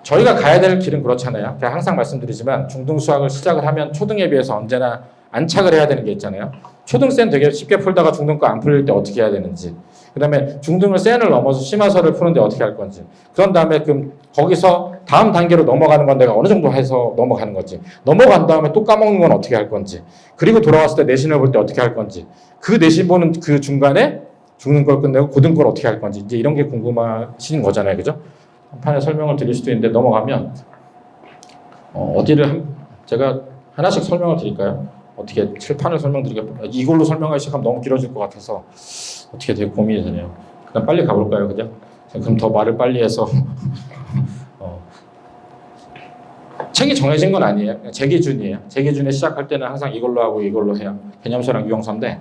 A: 저희가 가야 될 길은 그렇잖아요. 제가 항상 말씀드리지만 중등 수학을 시작을 하면 초등에 비해서 언제나 안착을 해야 되는 게 있잖아요. 초등생 되게 쉽게 풀다가 중등 거 안 풀릴 때 어떻게 해야 되는지 그 다음에 중등을 센을 넘어서 심화서를 푸는데 어떻게 할 건지 그런 다음에 그럼 거기서 다음 단계로 넘어가는 건 내가 어느 정도 해서 넘어가는 건지 넘어간 다음에 또 까먹는 건 어떻게 할 건지 그리고 돌아왔을 때 내신을 볼 때 어떻게 할 건지 그 내신 보는 그 중간에 중등 걸 끝내고 고등 걸 어떻게 할 건지 이제 이런 게 궁금하신 거잖아요. 그죠? 한 판에 설명을 드릴 수도 있는데 넘어가면 어디를 제가 하나씩 설명을 드릴까요? 어떻게 칠판을 설명드리겠다. 이걸로 설명하기 시작하면 너무 길어질 것 같아서 어떻게 되게 고민이 되네요. 그냥 빨리 가볼까요, 그냥? 그럼 더 말을 빨리 해서 책이 정해진 건 아니에요. 그냥 제 기준이에요. 제 기준에 시작할 때는 항상 이걸로 하고 이걸로 해요. 개념서랑 유형서인데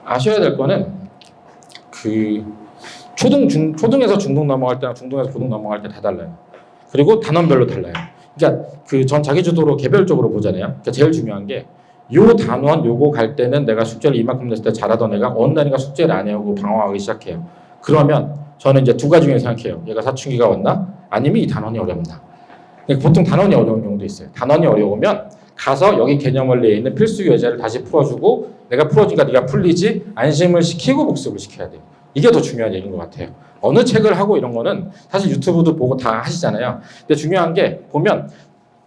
A: 아셔야 될 거는 그 초등에서 중등 넘어갈 때랑 중등에서 고등 넘어갈 때 다 달라요. 그리고 단원별로 달라요. 그러니까 그 전 자기주도로 개별적으로 보잖아요. 그러니까 제일 중요한 게 요 단원 요거 갈 때는 내가 숙제를 이만큼 냈을 때 잘하던 애가 어느 날인가 숙제를 안 해오고 방황하기 시작해요. 그러면 저는 이제 두 가지 중에 생각해요. 얘가 사춘기가 왔나? 아니면 이 단원이 어렵나? 그러니까 보통 단원이 어려운 경우도 있어요. 단원이 어려우면 가서 여기 개념 원리에 있는 필수 예제를 다시 풀어주고 내가 풀어주니까 네가 풀리지 안심을 시키고 복습을 시켜야 돼요. 이게 더 중요한 얘기인 것 같아요. 어느 책을 하고 이런 거는 사실 유튜브도 보고 다 하시잖아요. 근데 중요한 게 보면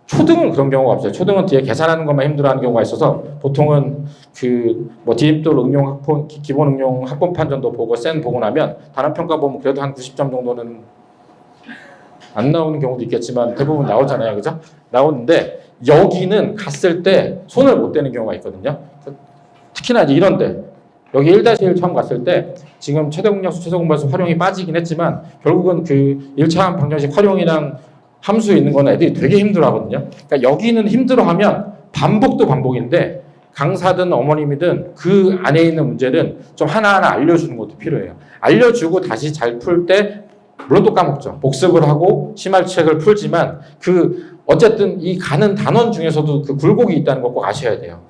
A: 초등은 그런 경우가 없어요. 초등은 뒤에 계산하는 것만 힘들어하는 경우가 있어서 보통은 그 뭐 디립돌 응용 학본 기본 응용 학본판 정도 보고 센 보고 나면 단원 평가 보면 그래도 한 90점 정도는 안 나오는 경우도 있겠지만 대부분 나오잖아요, 그죠? 나오는데 여기는 갔을 때 손을 못 대는 경우가 있거든요. 특히나 이제 이런데 여기 1-1 처음 갔을 때 지금 최대 공약수, 최소 공부수 활용이 빠지긴 했지만 결국은 그 1차 방정식 활용이랑 함수에 있는 거는 애들이 되게 힘들어하거든요. 그러니까 여기는 힘들어하면 반복도 반복인데 강사든 어머님이든 그 안에 있는 문제는 좀 하나하나 알려주는 것도 필요해요. 알려주고 다시 잘 풀 때 물론 또 까먹죠. 복습을 하고 심할책을 풀지만 그 어쨌든 이 가는 단원 중에서도 그 굴곡이 있다는 거 꼭 아셔야 돼요.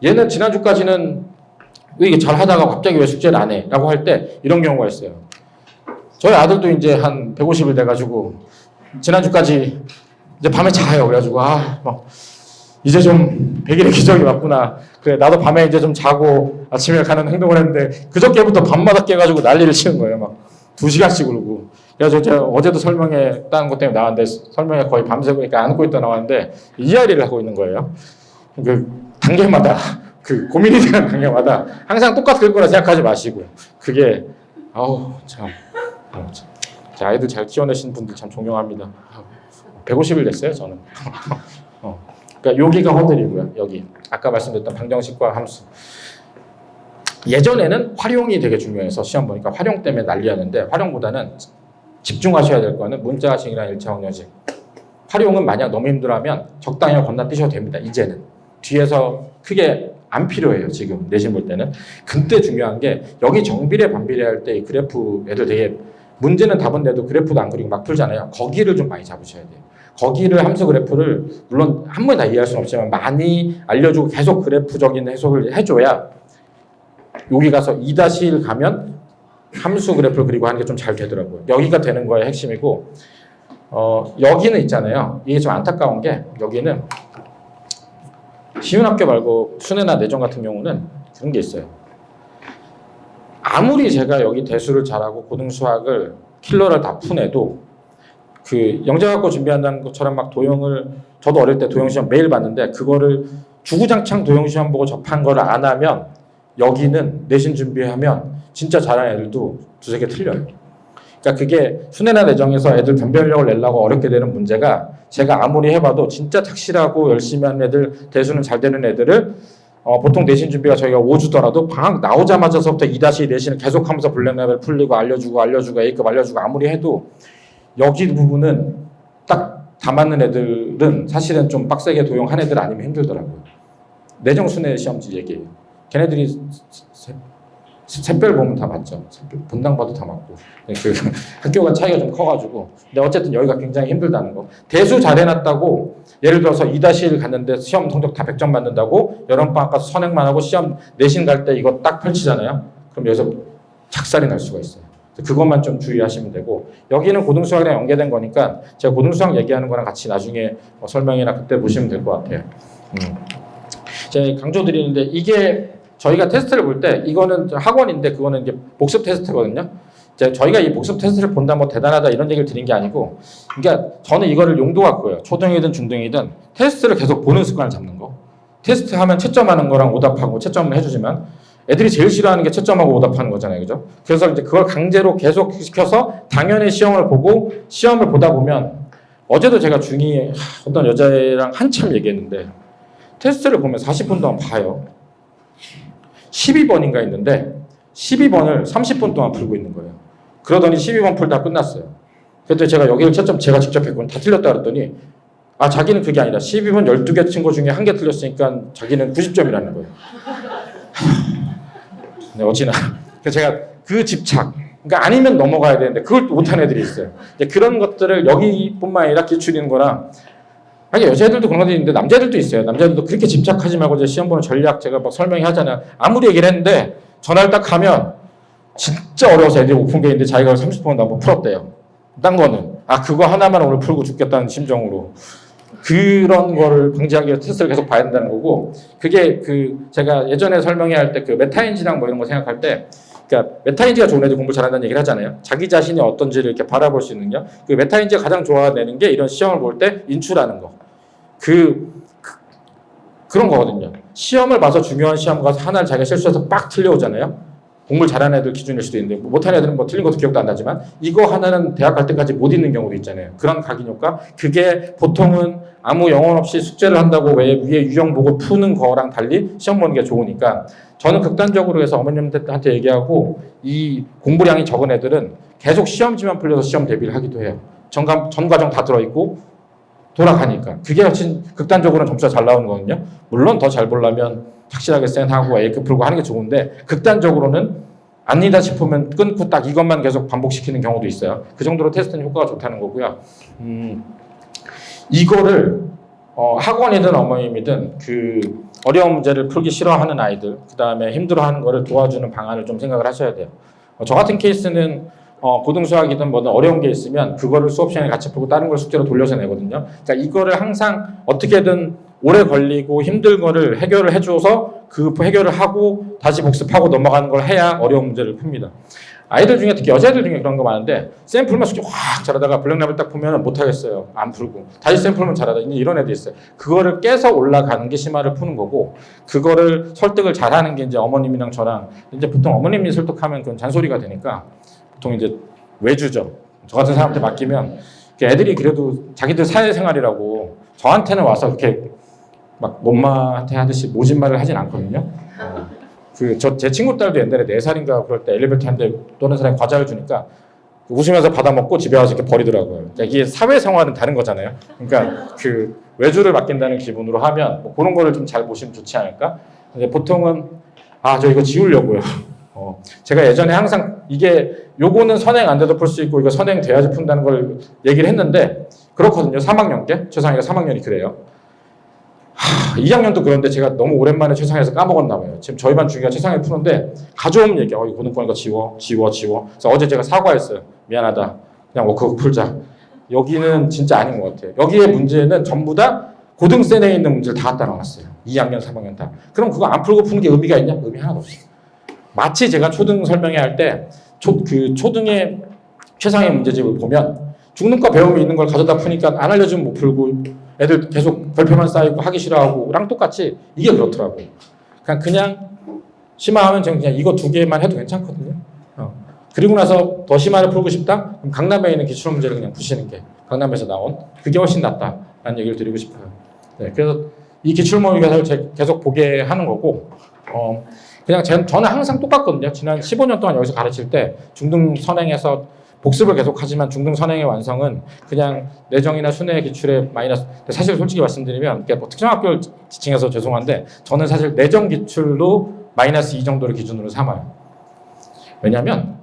A: 얘는 지난주까지는 왜 이게 잘 하다가 갑자기 왜 숙제를 안 해? 라고 할 때 이런 경우가 있어요. 저희 아들도 이제 한 150일 돼가지고 지난주까지 이제 밤에 자요. 그래가지고 막 이제 좀 100일의 기적이 왔구나. 그래 나도 밤에 이제 좀 자고 아침에 가는 행동을 했는데 그저께부터 밤마다 깨가지고 난리를 치는 거예요. 막 2시간씩 울고. 그래서 제가 어제도 설명회 다른 것 때문에 나왔는데 설명회 거의 밤새고 그러니까 안고 있다 나왔는데 이야기를 하고 있는 거예요. 그 단계마다 그 고민이 되는 단계마다 항상 똑같을 거라 생각하지 마시고 그게 참. 제 아이들 잘 키워내신 분들 참 존경합니다. 150일 됐어요 저는. 그러니까 여기가 허들이고요. 여기 아까 말씀드렸던 방정식과 함수. 예전에는 활용이 되게 중요해서 시험 보니까 활용 때문에 난리였는데 활용보다는 집중하셔야 될 거는 문자식이나 1차 확률식. 활용은 만약 너무 힘들어하면 적당히 건너뛰셔도 됩니다. 이제는 뒤에서 크게 안 필요해요. 지금 내신 볼 때는. 그때 중요한 게 여기 정비례 반비례 할 때 그래프 애들 되게 문제는 답은 내도 그래프도 안 그리고 막 풀잖아요. 거기를 좀 많이 잡으셔야 돼요. 거기를 함수 그래프를 물론 한 번에 다 이해할 수는 없지만 많이 알려주고 계속 그래프적인 해석을 해줘야 여기 가서 2-1 가면 함수 그래프를 그리고 하는 게 좀 잘 되더라고요. 여기가 되는 거의 핵심이고 여기는 있잖아요. 이게 좀 안타까운 게 여기는 쉬운 학교 말고 순회나 내정 같은 경우는 그런 게 있어요. 아무리 제가 여기 대수를 잘하고 고등수학을 킬러를 다 푼해도 그 영재학고 준비한다는 것처럼 막 도형을 저도 어릴 때 도형 시험 매일 봤는데 그거를 주구장창 도형 시험 보고 접한 거를 안 하면 여기는 내신 준비하면 진짜 잘하는 애들도 두세 개 틀려요. 그러니까 그게 순회나 내정에서 애들 변별력을 내려고 어렵게 되는 문제가 제가 아무리 해봐도 진짜 착실하고 열심히 하는 애들 대수는 잘 되는 애들을 보통 내신 준비가 저희가 5주더라도 방학 나오자마자서부터 2-2 내신을 계속하면서 블랙 레벨 풀리고 알려주고 A급 알려주고 아무리 해도 여기 부분은 딱 다 맞는 애들은 사실은 좀 빡세게 도용한 애들 아니면 힘들더라고요. 내정 순회 시험지 얘기예요. 걔네들이 샛별 보면 다 맞죠. 분당 봐도 다 맞고. 그 학교가 차이가 좀 커가지고. 근데 어쨌든 여기가 굉장히 힘들다는 거. 대수 잘 해놨다고 예를 들어서 2-1 갔는데 시험 성적 다 100점 받는다고 여름방학 가서 선행만 하고 시험 내신 갈 때 이거 딱 펼치잖아요. 그럼 여기서 착살이 날 수가 있어요. 그것만 좀 주의하시면 되고 여기는 고등수학이랑 연계된 거니까 제가 고등수학 얘기하는 거랑 같이 나중에 설명이나 그때 보시면 될 것 같아요. 제가 강조드리는데 이게 저희가 테스트를 볼 때 이거는 학원인데 그거는 이제 복습 테스트거든요. 이제 저희가 이 복습 테스트를 본다 뭐 대단하다 이런 얘기를 드린 게 아니고 그러니까 저는 이거를 용도가 그거예요. 초등이든 중등이든 테스트를 계속 보는 습관을 잡는 거. 테스트하면 채점하는 거랑 오답하고 채점을 해주지만 애들이 제일 싫어하는 게 채점하고 오답하는 거잖아요. 그죠? 그래서 이제 그걸 강제로 계속 시켜서 당연히 시험을 보고 시험을 보다 보면 어제도 제가 중2 어떤 여자애랑 한참 얘기했는데 테스트를 보면 40분 동안 봐요. 12번인가 있는데 12번을 30분 동안 풀고 있는 거예요. 그러더니 12번 풀다 끝났어요. 그때 제가 여기를 채점 제가 직접 했거든요. 다 틀렸다 그랬더니 자기는 그게 아니라 12번 12개 친 거 중에 1개 틀렸으니까 자기는 90점이라는 거예요. 네, 어찌나. 그래서 제가 그 집착, 그러니까 아니면 넘어가야 되는데 그걸 못하는 애들이 있어요. 그런 것들을 여기뿐만 아니라 기출인 거랑 아니 여자애들도 그런 것들이 있는데 남자애들도 있어요. 남자애들도 그렇게 집착하지 말고 이제 시험 보는 전략 제가 막 설명하잖아요. 아무리 얘기를 했는데 전화를 딱 하면 진짜 어려워서 애들이 오픈게임인데 자기가 30분 넘고 풀었대요. 딴 거는 그거 하나만 오늘 풀고 죽겠다는 심정으로 그런 거를 방지하기 위해서 테스트를 계속 봐야 된다는 거고 그게 제가 예전에 설명회 할 때 그 메타인지랑 뭐 이런 거 생각할 때 그러니까 메타인지가 좋은 애들 공부 잘한다는 얘기를 하잖아요. 자기 자신이 어떤지를 이렇게 바라볼 수 있는요. 그 메타인지가 가장 좋아내는 게 이런 시험을 볼 때 인출하는 거. 그런 거거든요. 시험을 봐서 중요한 시험 가서 하나를 자기가 실수해서 빡 틀려오잖아요. 공부를 잘하는 애들 기준일 수도 있는데 못하는 애들은 뭐 틀린 것도 기억도 안 나지만 이거 하나는 대학 갈 때까지 못 읽는 경우도 있잖아요. 그런 각인 효과. 그게 보통은 아무 영혼 없이 숙제를 한다고 왜 위에 유형 보고 푸는 거랑 달리 시험 보는 게 좋으니까 저는 극단적으로 해서 어머님한테 얘기하고 이 공부량이 적은 애들은 계속 시험지만 풀려서 시험 대비를 하기도 해요. 전 과정 다 들어있고 돌아가니까. 그게 훨씬 극단적으로는 점수가 잘 나오는 거거든요. 물론 더 잘 보려면 확실하게 센하고 A급 풀고 하는 게 좋은데 극단적으로는 아니다 싶으면 끊고 딱 이것만 계속 반복시키는 경우도 있어요. 그 정도로 테스트는 효과가 좋다는 거고요. 이거를 학원이든 어머님이든 그 어려운 문제를 풀기 싫어하는 아이들, 그 다음에 힘들어하는 거를 도와주는 방안을 좀 생각을 하셔야 돼요. 저 같은 케이스는 고등수학이든 뭐든 어려운 게 있으면 그거를 수업 시간에 같이 풀고 다른 걸 숙제로 돌려서 내거든요. 그러니까 이거를 항상 어떻게든 오래 걸리고 힘든 거를 해결을 해줘서 그 해결을 하고 다시 복습하고 넘어가는 걸 해야 어려운 문제를 풉니다. 아이들 중에 특히 여자애들 중에 그런 거 많은데 샘플만 숙제 확 잘하다가 블랙랩을 딱 보면 못하겠어요. 안 풀고. 다시 샘플만 잘하다. 이런 애들 있어요. 그거를 깨서 올라가는 게 심화를 푸는 거고 그거를 설득을 잘하는 게 이제 어머님이랑 저랑 이제 보통 어머님이 설득하면 그건 잔소리가 되니까 보통 이제 외주죠. 저 같은 사람한테 맡기면 애들이 그래도 자기들 사회생활이라고 저한테는 와서 그렇게 막 엄마한테 하듯이 모진 말을 하진 않거든요. 제 친구 딸도 옛날에 4살인가 그럴 때 엘리베이터 한 대 또는 사람이 과자를 주니까 웃으면서 받아먹고 집에 와서 이렇게 버리더라고요. 그러니까 이게 사회생활은 다른 거잖아요. 그러니까 그 외주를 맡긴다는 기분으로 하면 뭐 그런 거를 좀 잘 보시면 좋지 않을까? 근데 보통은 저 이거 지우려고요. 제가 예전에 항상 이게 요거는 선행 안 돼도 풀 수 있고 이거 선행 돼야지 푼다는 걸 얘기를 했는데 그렇거든요. 3학년 때 최상위가 3학년이 그래요. 2학년도 그런데 제가 너무 오랜만에 최상위에서 까먹었나 봐요. 지금 저희 반 중이가 최상위 푸는데 가져오면 얘기해. 이거 고등권 이거 지워. 그래서 어제 제가 사과했어요. 미안하다. 그냥 워크북 풀자. 여기는 진짜 아닌 것 같아요. 여기에 문제는 전부 다 고등센에 있는 문제를 다 갖다 놨어요. 2학년, 3학년 다. 그럼 그거 안 풀고 푸는 게 의미가 있냐? 의미 하나도 없어요. 마치 제가 초등 설명회 할 때 초등의 최상위 문제집을 보면 중등과 배움이 있는 걸 가져다 푸니까 안 알려주면 못 풀고 애들 계속 별표만 쌓이고 하기 싫어하고랑 똑같이 이게 그렇더라고요. 그냥 심화하면 저는 그냥 이거 2개만 해도 괜찮거든요. 그리고 나서 더 심화를 풀고 싶다? 그럼 강남에 있는 기출 문제를 그냥 푸시는 게 강남에서 나온 그게 훨씬 낫다라는 얘기를 드리고 싶어요. 네, 그래서 이 기출 모의고사를 계속 보게 하는 거고 그냥 저는 항상 똑같거든요. 지난 15년 동안 여기서 가르칠 때 중등 선행에서 복습을 계속하지만 중등 선행의 완성은 그냥 내정이나 순회 기출의 마이너스. 사실 솔직히 말씀드리면 뭐 특정학교를 지칭해서 죄송한데 저는 사실 내정 기출로 마이너스 2 정도를 기준으로 삼아요. 왜냐하면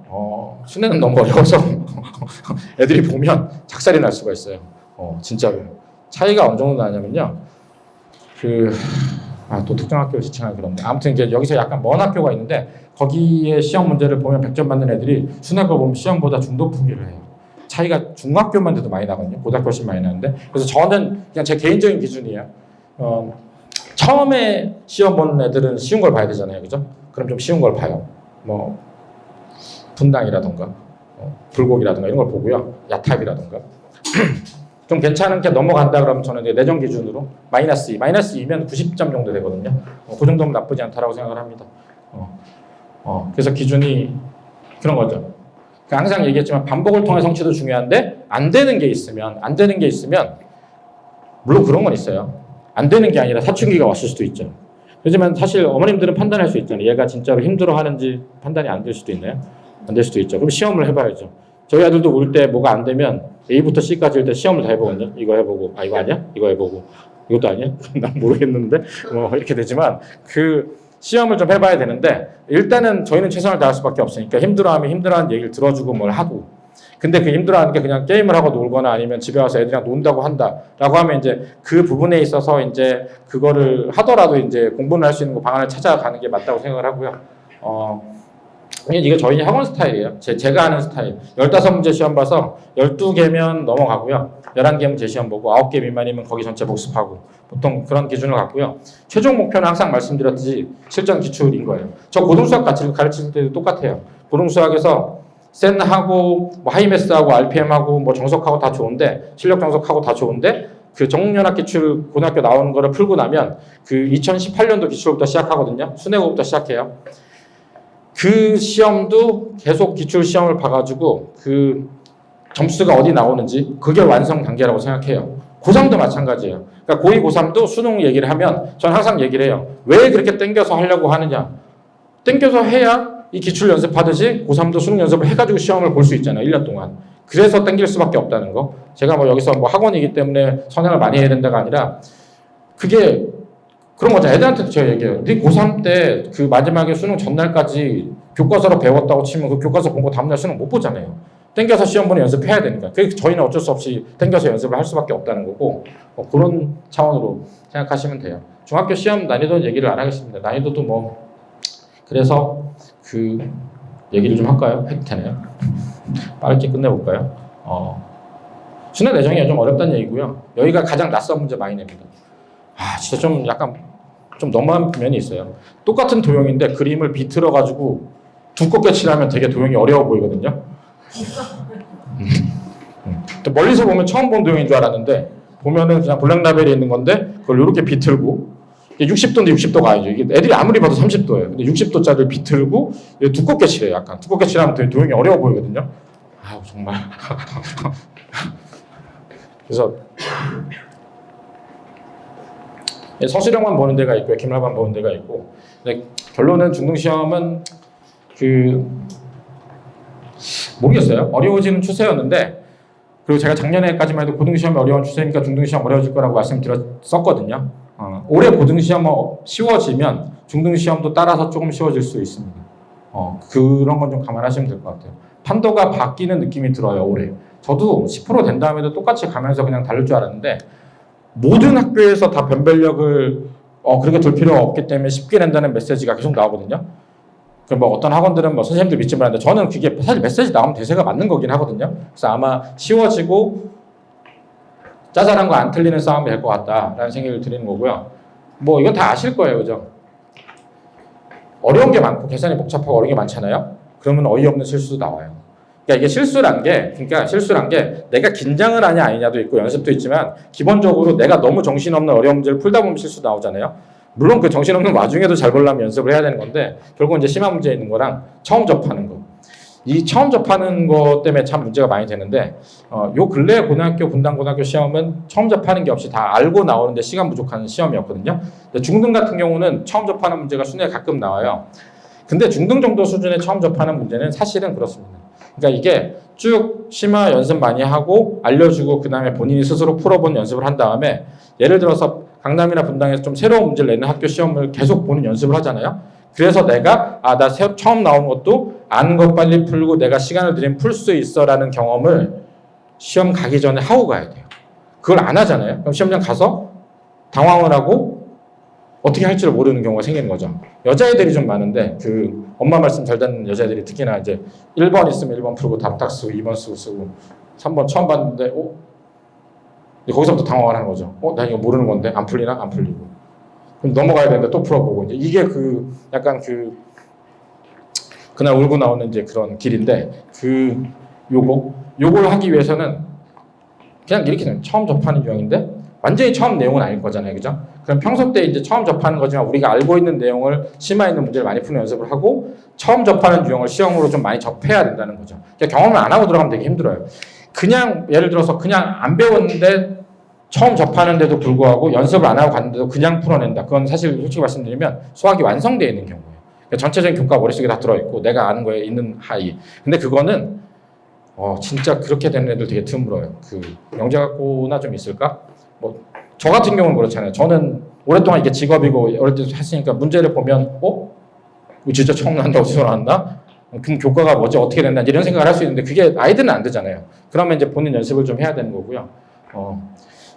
A: 순회는 너무 어려워서 애들이 보면 작살이 날 수가 있어요. 진짜로. 차이가 어느 정도 나냐면요. 또 특정학교를 지칭하기 그런데 아무튼 이제 여기서 약간 먼 학교가 있는데 거기에 시험 문제를 보면 100점 맞는 애들이 순회 거 보면 시험보다 중도 풀기를 해요. 차이가 중학교만 돼도 많이 나거든요. 고등학교 훨씬 많이 나는데 그래서 저는 그냥 제 개인적인 기준이에요. 처음에 시험 보는 애들은 쉬운 걸 봐야 되잖아요. 그죠? 그럼 좀 쉬운 걸 봐요. 뭐 분당이라던가 불곡이라던가 이런 걸 보고요. 야탑이라던가 좀 괜찮은 게 넘어간다 그러면 저는 이제 내정 기준으로 마이너스 2면 90점 정도 되거든요. 그 정도면 나쁘지 않다라고 생각을 합니다. 그래서 기준이 그런 거죠. 그러니까 항상 얘기했지만 반복을 통해 성취도 중요한데 안 되는 게 있으면 물론 그런 건 있어요. 안 되는 게 아니라 사춘기가 왔을 수도 있죠. 하지만 사실 어머님들은 판단할 수 있잖아요. 얘가 진짜로 힘들어하는지 판단이 안 될 수도 있나요? 안 될 수도 있죠. 그럼 시험을 해봐야죠. 저희 아들도 올 때 뭐가 안 되면 A부터 C까지 일 때 시험을 다 해보거든요. 이거 해보고 이거 아니야? 이거 해보고 이것도 아니야? 난 모르겠는데 뭐 이렇게 되지만 그 시험을 좀 해봐야 되는데 일단은 저희는 최선을 다할 수밖에 없으니까 힘들어하면 힘들어하는 얘기를 들어주고 뭘 하고 근데 그 힘들어하는 게 그냥 게임을 하고 놀거나 아니면 집에 와서 애들이랑 논다고 한다라고 하면 이제 그 부분에 있어서 이제 그거를 하더라도 이제 공부를 할 수 있는 방안을 찾아가는 게 맞다고 생각을 하고요. 이게 저희 학원 스타일이에요. 제가 하는 스타일. 15문제 시험 봐서 12개면 넘어가고요. 11개면 재시험 보고 9개 미만이면 거기 전체 복습하고 보통 그런 기준을 갖고요. 최종 목표는 항상 말씀드렸듯이 실전 기출인 거예요. 저 고등수학 같이 가르칠 때도 똑같아요. 고등수학에서 센하고 뭐 하이매스하고 RPM하고 뭐 정석하고 다 좋은데 실력 정석하고 다 좋은데 그 정년학 기출 고등학교 나오는 거를 풀고 나면 그 2018년도 기출부터 시작하거든요. 순회고부터 시작해요. 그 시험도 계속 기출 시험을 봐가지고 그 점수가 어디 나오는지 그게 완성 단계라고 생각해요. 고3도 마찬가지예요. 그러니까 고2, 고3도 수능 얘기를 하면 저는 항상 얘기를 해요. 왜 그렇게 땡겨서 하려고 하느냐. 땡겨서 해야 이 기출 연습하듯이 고3도 수능 연습을 해가지고 시험을 볼 수 있잖아요. 1년 동안. 그래서 땡길 수밖에 없다는 거. 제가 뭐 여기서 뭐 학원이기 때문에 선행을 많이 해야 된다가 아니라 그게 그런 거죠. 애들한테도 제가 얘기해요. 네 고3 때 그 마지막에 수능 전날까지 교과서로 배웠다고 치면 그 교과서 본 거 다음날 수능 못 보잖아요. 땡겨서 시험 보는 연습해야 되니까. 그 저희는 어쩔 수 없이 땡겨서 연습을 할 수밖에 없다는 거고 그런 차원으로 생각하시면 돼요. 중학교 시험 난이도 얘기를 안 하겠습니다. 난이도도 뭐 그래서 그 얘기를 좀 할까요? 해도 되나요? 빠르게 끝내볼까요? 순회 내정이 좀 어렵다는 얘기고요. 여기가 가장 낯선 문제 많이 냅니다. 진짜 좀 약간 좀 너무한 면이 있어요. 똑같은 도형인데 그림을 비틀어가지고 두껍게 칠하면 되게 도형이 어려워 보이거든요. 멀리서 보면 처음 본 도형인 줄 알았는데 보면은 그냥 블랙라벨이 있는 건데 그걸 이렇게 비틀고 60도인데 60도가 아니죠. 이게 애들이 아무리 봐도 30도예요. 근데 60도짜리를 비틀고 두껍게 칠해요. 약간 두껍게 칠하면 되게 도형이 어려워 보이거든요. 정말. 그래서 서술형만 보는 데가 있고 기말만 보는 데가 있고. 근데 결론은 중등시험은 모르겠어요. 어려워지는 추세였는데 그리고 제가 작년에까지만 해도 고등시험이 어려운 추세니까 중등시험 어려워질 거라고 말씀드렸었거든요. 올해 고등시험 쉬워지면 중등시험도 따라서 조금 쉬워질 수 있습니다. 그런 건 좀 감안하시면 될 것 같아요. 판도가 바뀌는 느낌이 들어요, 올해. 저도 10% 된 다음에도 똑같이 가면서 그냥 다를 줄 알았는데 모든 학교에서 다 변별력을 그렇게 둘 필요가 없기 때문에 쉽게 낸다는 메시지가 계속 나오거든요. 뭐 어떤 학원들은 뭐 선생님들 믿지 말라는데 저는 그게 사실 메시지 나오면 대세가 맞는 거긴 하거든요. 그래서 아마 쉬워지고 짜잘한 거 안 틀리는 싸움이 될 것 같다라는 생각을 드리는 거고요. 뭐 이건 다 아실 거예요, 그죠? 어려운 게 많고 계산이 복잡하고 어려운 게 많잖아요. 그러면 어이없는 실수도 나와요. 그러니까 이게 실수란 게 내가 긴장을 하냐 아니냐도 있고 연습도 있지만 기본적으로 내가 너무 정신없는 어려운 문제를 풀다 보면 실수 나오잖아요. 물론 그 정신없는 와중에도 잘 보려면 연습을 해야 되는 건데 결국은 이제 심한 문제 있는 거랑 처음 접하는 거. 이 처음 접하는 것 때문에 참 문제가 많이 되는데 요 근래 고등학교 분당고등학교 시험은 처음 접하는 게 없이 다 알고 나오는데 시간 부족한 시험이었거든요. 근데 중등 같은 경우는 처음 접하는 문제가 순위에 가끔 나와요. 근데 중등 정도 수준에 처음 접하는 문제는 사실은 그렇습니다. 그러니까 이게 쭉 심화 연습 많이 하고 알려주고 그 다음에 본인이 스스로 풀어본 연습을 한 다음에 예를 들어서 강남이나 분당에서 좀 새로운 문제를 내는 학교 시험을 계속 보는 연습을 하잖아요. 그래서 내가 나 처음 나온 것도 아는 것 빨리 풀고 내가 시간을 들이면 풀 수 있어 라는 경험을 시험 가기 전에 하고 가야 돼요. 그걸 안 하잖아요. 그럼 시험장 가서 당황을 하고 어떻게 할 줄 모르는 경우가 생기는 거죠. 여자애들이 좀 많은데 엄마 말씀 잘 듣는 여자애들이 특히나 이제 1번 있으면 1번 풀고 답 딱 쓰고 2번 쓰고 3번 처음 봤는데 거기서부터 당황을 하는 거죠. 나 이거 모르는 건데 안 풀리나? 안 풀리고. 그럼 넘어가야 되는데 또 풀어보고 이제 이게 약간 그날 울고 나오는 이제 그런 길인데 요걸 하기 위해서는 그냥 이렇게 처음 접하는 유형인데 완전히 처음 내용은 아닐 거잖아요, 그죠? 그럼 평소 때 이제 처음 접하는 거지만 우리가 알고 있는 내용을 심화 있는 문제를 많이 푸는 연습을 하고 처음 접하는 유형을 시험으로 좀 많이 접해야 된다는 거죠. 그러니까 경험을 안 하고 들어가면 되게 힘들어요. 그냥 예를 들어서 그냥 안 배웠는데 처음 접하는데도 불구하고 연습을 안 하고 갔는데도 그냥 풀어낸다. 그건 사실 솔직히 말씀드리면 수학이 완성되어 있는 경우예요. 그러니까 전체적인 교과가 머릿속에 다 들어있고 내가 아는 거에 있는 하이. 근데 그거는 진짜 그렇게 되는 애들 되게 드물어요. 영재학고나 좀 있을까? 저 같은 경우는 그렇잖아요. 저는 오랫동안 이게 직업이고 어릴 때도 했으니까 문제를 보면 이거 진짜 처음 나온다 어디서 나왔나? 그럼 교과가 뭐지 어떻게 된다 이런 생각을 할 수 있는데 그게 아이들은 안 되잖아요. 그러면 이제 본인 연습을 좀 해야 되는 거고요.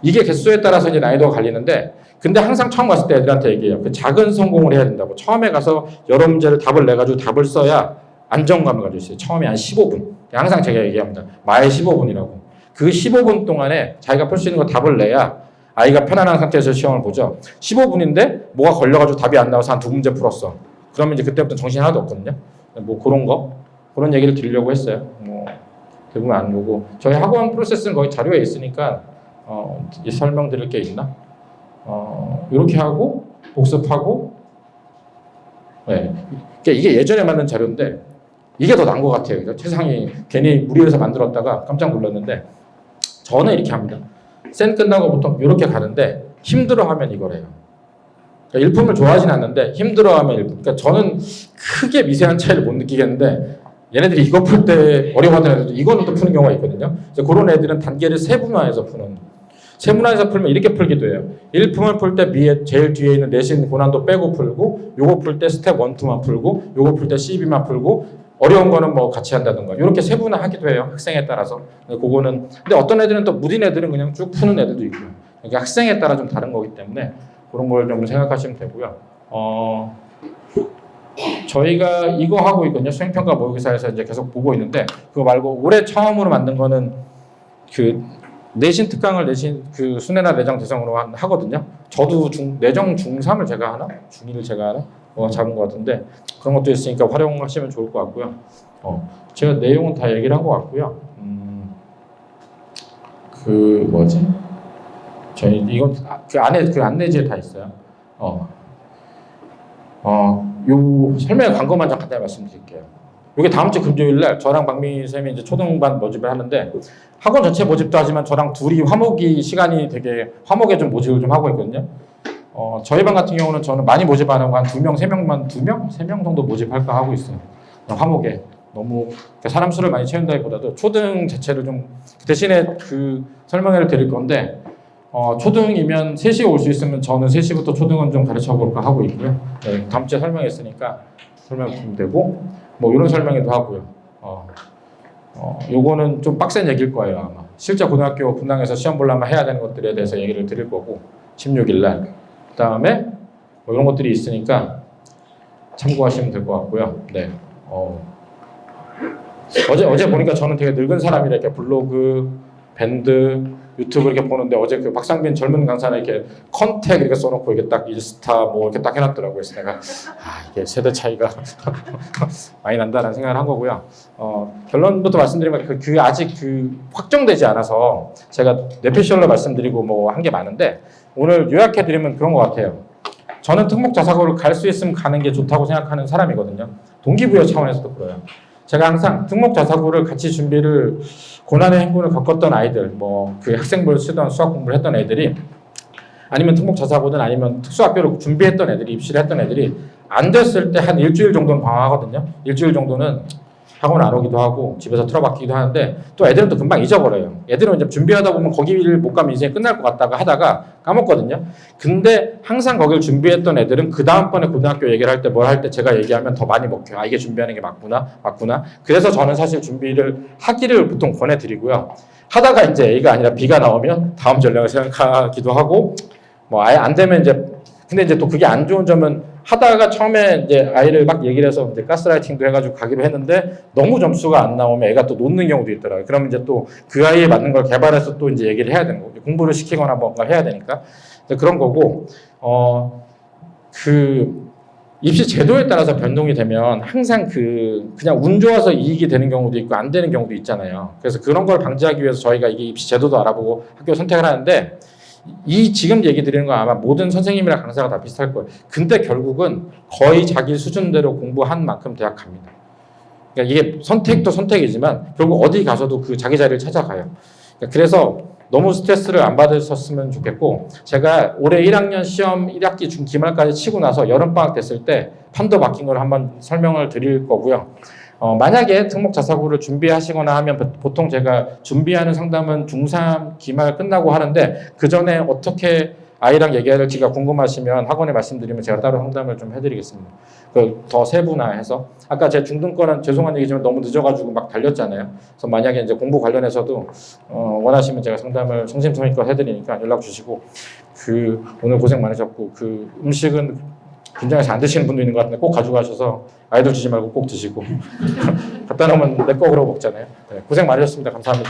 A: 이게 개수에 따라서 이제 난이도가 갈리는데 근데 항상 처음 갔을 때 애들한테 얘기해요. 작은 성공을 해야 된다고. 처음에 가서 여러 문제를 답을 내가지고 답을 써야 안정감을 가질 수 있어요. 처음에 한 15분. 항상 제가 얘기합니다. 마의 15분이라고. 그 15분 동안에 자기가 풀 수 있는 거 답을 내야 아이가 편안한 상태에서 시험을 보죠. 15분인데 뭐가 걸려가지고 답이 안 나와서 한 2문제 풀었어. 그러면 이제 그때부터 정신이 하나도 없거든요. 그런 얘기를 드리려고 했어요. 대부분 안 보고. 저희 학원 프로세스는 거의 자료에 있으니까, 설명드릴 게 있나? 이렇게 하고, 복습하고, 네. 이게 예전에 만든 자료인데, 이게 더 나은 것 같아요. 세상이 괜히 무리해서 만들었다가 깜짝 놀랐는데, 저는 이렇게 합니다. 센 끝나고 보통 이렇게 가는데, 힘들어하면 이거래요. 그러니까 일품을 좋아하진 않는데 힘들어하면 일품. 그러니까 저는 크게 미세한 차이를 못 느끼겠는데 얘네들이 이거 풀 때 어려워하는 애들도 이거는 또 푸는 경우가 있거든요. 그런 애들은 단계를 세분화해서 푸는. 세분화해서 풀면 이렇게 풀기도 해요. 일품을 풀 때 제일 뒤에 있는 내신 고난도 빼고 풀고 요거 풀 때 스텝 1, 2만 풀고 요거 풀 때 CB만 풀고 어려운 거는 뭐 같이 한다든가 이렇게 세분화하기도 해요. 학생에 따라서. 그거는 근데 어떤 애들은 또 무딘 애들은 그냥 쭉 푸는 애들도 있고요. 이게 학생에 따라 좀 다른 거기 때문에 그런 걸 좀 생각하시면 되고요. 저희가 이거 하고 있거든요. 수행평가 모의고사에서 이제 계속 보고 있는데 그거 말고 올해 처음으로 만든 거는 그 내신 특강을 내신 그 수내나 내정 대상으로 하거든요. 저도 내정 중3을 제가 하나? 중1을 제가 하나? 잡은 것 같은데 그런 것도 있으니까 활용하시면 좋을 것 같고요. 제가 내용은 다 얘기를 한 것 같고요. 그 뭐지? 저희 이건 그 안에 그 안내지에 다 있어요. 요 설명에 간 것만 좀 간단히 말씀드릴게요. 이게 다음 주 금요일 날 저랑 박미 쌤이 이제 초등반 모집을 하는데 학원 전체 모집도 하지만 저랑 둘이 화목이 시간이 되게 화목에 좀 모집을 좀 하고 있거든요. 저희 반 같은 경우는 저는 많이 모집 안 하고 한 2명, 3명만 2명? 3명 정도 모집할까 하고 있어요. 화목에 너무 사람 수를 많이 채운다기보다도 초등 자체를 좀 대신에 그 설명회를 드릴 건데 초등이면 3시에 올 수 있으면 저는 3시부터 초등은 좀 가르쳐 볼까 하고 있고요. 네, 다음 주에 설명했으니까 설명하면 되고 뭐 이런 설명회도 하고요. 요거는 좀 빡센 얘기일 거예요 아마. 실제 고등학교 분당에서 시험 보려면 해야 되는 것들에 대해서 얘기를 드릴 거고 16일 날. 그 다음에 뭐 이런 것들이 있으니까 참고하시면 될 것 같고요. 네. 어제 보니까 저는 되게 늙은 사람이라 이렇게 블로그, 밴드, 유튜브 이렇게 보는데 어제 그 박상빈 젊은 강사는 이렇게 컨택 이렇게 써놓고 이렇게 딱 인스타 뭐 이렇게 딱 해놨더라고요. 그래서 내가 이게 세대 차이가 많이 난다는 생각을 한 거고요. 결론부터 말씀드리면 그 아직 그 확정되지 않아서 제가 뇌피셜로 말씀드리고 뭐 한 게 많은데 오늘 요약해드리면 그런 것 같아요. 저는 특목자사고를 갈 수 있으면 가는 게 좋다고 생각하는 사람이거든요. 동기부여 차원에서도 그래요. 제가 항상 특목자사고를 같이 준비를 고난의 행군을 겪었던 아이들, 뭐 그 학생부를 쓰던 수학 공부를 했던 애들이 아니면 특목자사고든 아니면 특수학교를 준비했던 애들이 입시를 했던 애들이 안 됐을 때 한 일주일 정도는 방황하거든요. 일주일 정도는 학원 안 오기도 하고 집에서 틀어박히기도 하는데 또 애들은 또 금방 잊어버려요. 애들은 이제 준비하다 보면 거기를 못 가면 인생이 끝날 것 같다가 하다가 까먹거든요. 근데 항상 거기를 준비했던 애들은 그 다음번에 고등학교 얘기를 할 때 뭘 할 때 제가 얘기하면 더 많이 먹혀요. 아 이게 준비하는 게 맞구나. 그래서 저는 사실 준비를 하기를 보통 권해드리고요. 하다가 이제 A가 아니라 B가 나오면 다음 전략을 생각하기도 하고 뭐 아예 안 되면 이제 근데 이제 또 그게 안 좋은 점은 하다가 처음에 이제 아이를 막 얘기를 해서 이제 가스라이팅도 해가지고 가기로 했는데 너무 점수가 안 나오면 애가 또 놓는 경우도 있더라고요. 그러면 이제 또 그 아이에 맞는 걸 개발해서 또 이제 얘기를 해야 되는 거고 공부를 시키거나 뭔가 해야 되니까 그런 거고 그 입시 제도에 따라서 변동이 되면 항상 그냥 운 좋아서 이익이 되는 경우도 있고 안 되는 경우도 있잖아요. 그래서 그런 걸 방지하기 위해서 저희가 이게 입시 제도도 알아보고 학교 선택을 하는데 이 지금 얘기 드리는 건 아마 모든 선생님이랑 강사가 다 비슷할 거예요. 근데 결국은 거의 자기 수준대로 공부한 만큼 대학 갑니다. 그러니까 이게 선택도 선택이지만 결국 어디 가서도 그 자기 자리를 찾아가요. 그래서 너무 스트레스를 안 받으셨으면 좋겠고 제가 올해 1학년 시험 1학기 중 기말까지 치고 나서 여름방학 됐을 때 판도 바뀐 걸 한번 설명을 드릴 거고요. 만약에 특목자사고를 준비하시거나 하면 보통 제가 준비하는 상담은 중3 기말 끝나고 하는데 그 전에 어떻게 아이랑 얘기해야 될지가 궁금하시면 학원에 말씀드리면 제가 따로 상담을 좀 해드리겠습니다. 더 세분화해서 아까 제 중등 거는 죄송한 얘기지만 너무 늦어가지고 막 달렸잖아요. 그래서 만약에 이제 공부 관련해서도 원하시면 제가 상담을 성심성의껏 해드리니까 연락 주시고 오늘 고생 많으셨고 음식은 긴장해서 안 드시는 분도 있는 것 같은데 꼭 가져가셔서 아이들 주지 말고 꼭 드시고 갖다 놓으면 내 거 그러고 먹잖아요. 네, 고생 많으셨습니다. 감사합니다.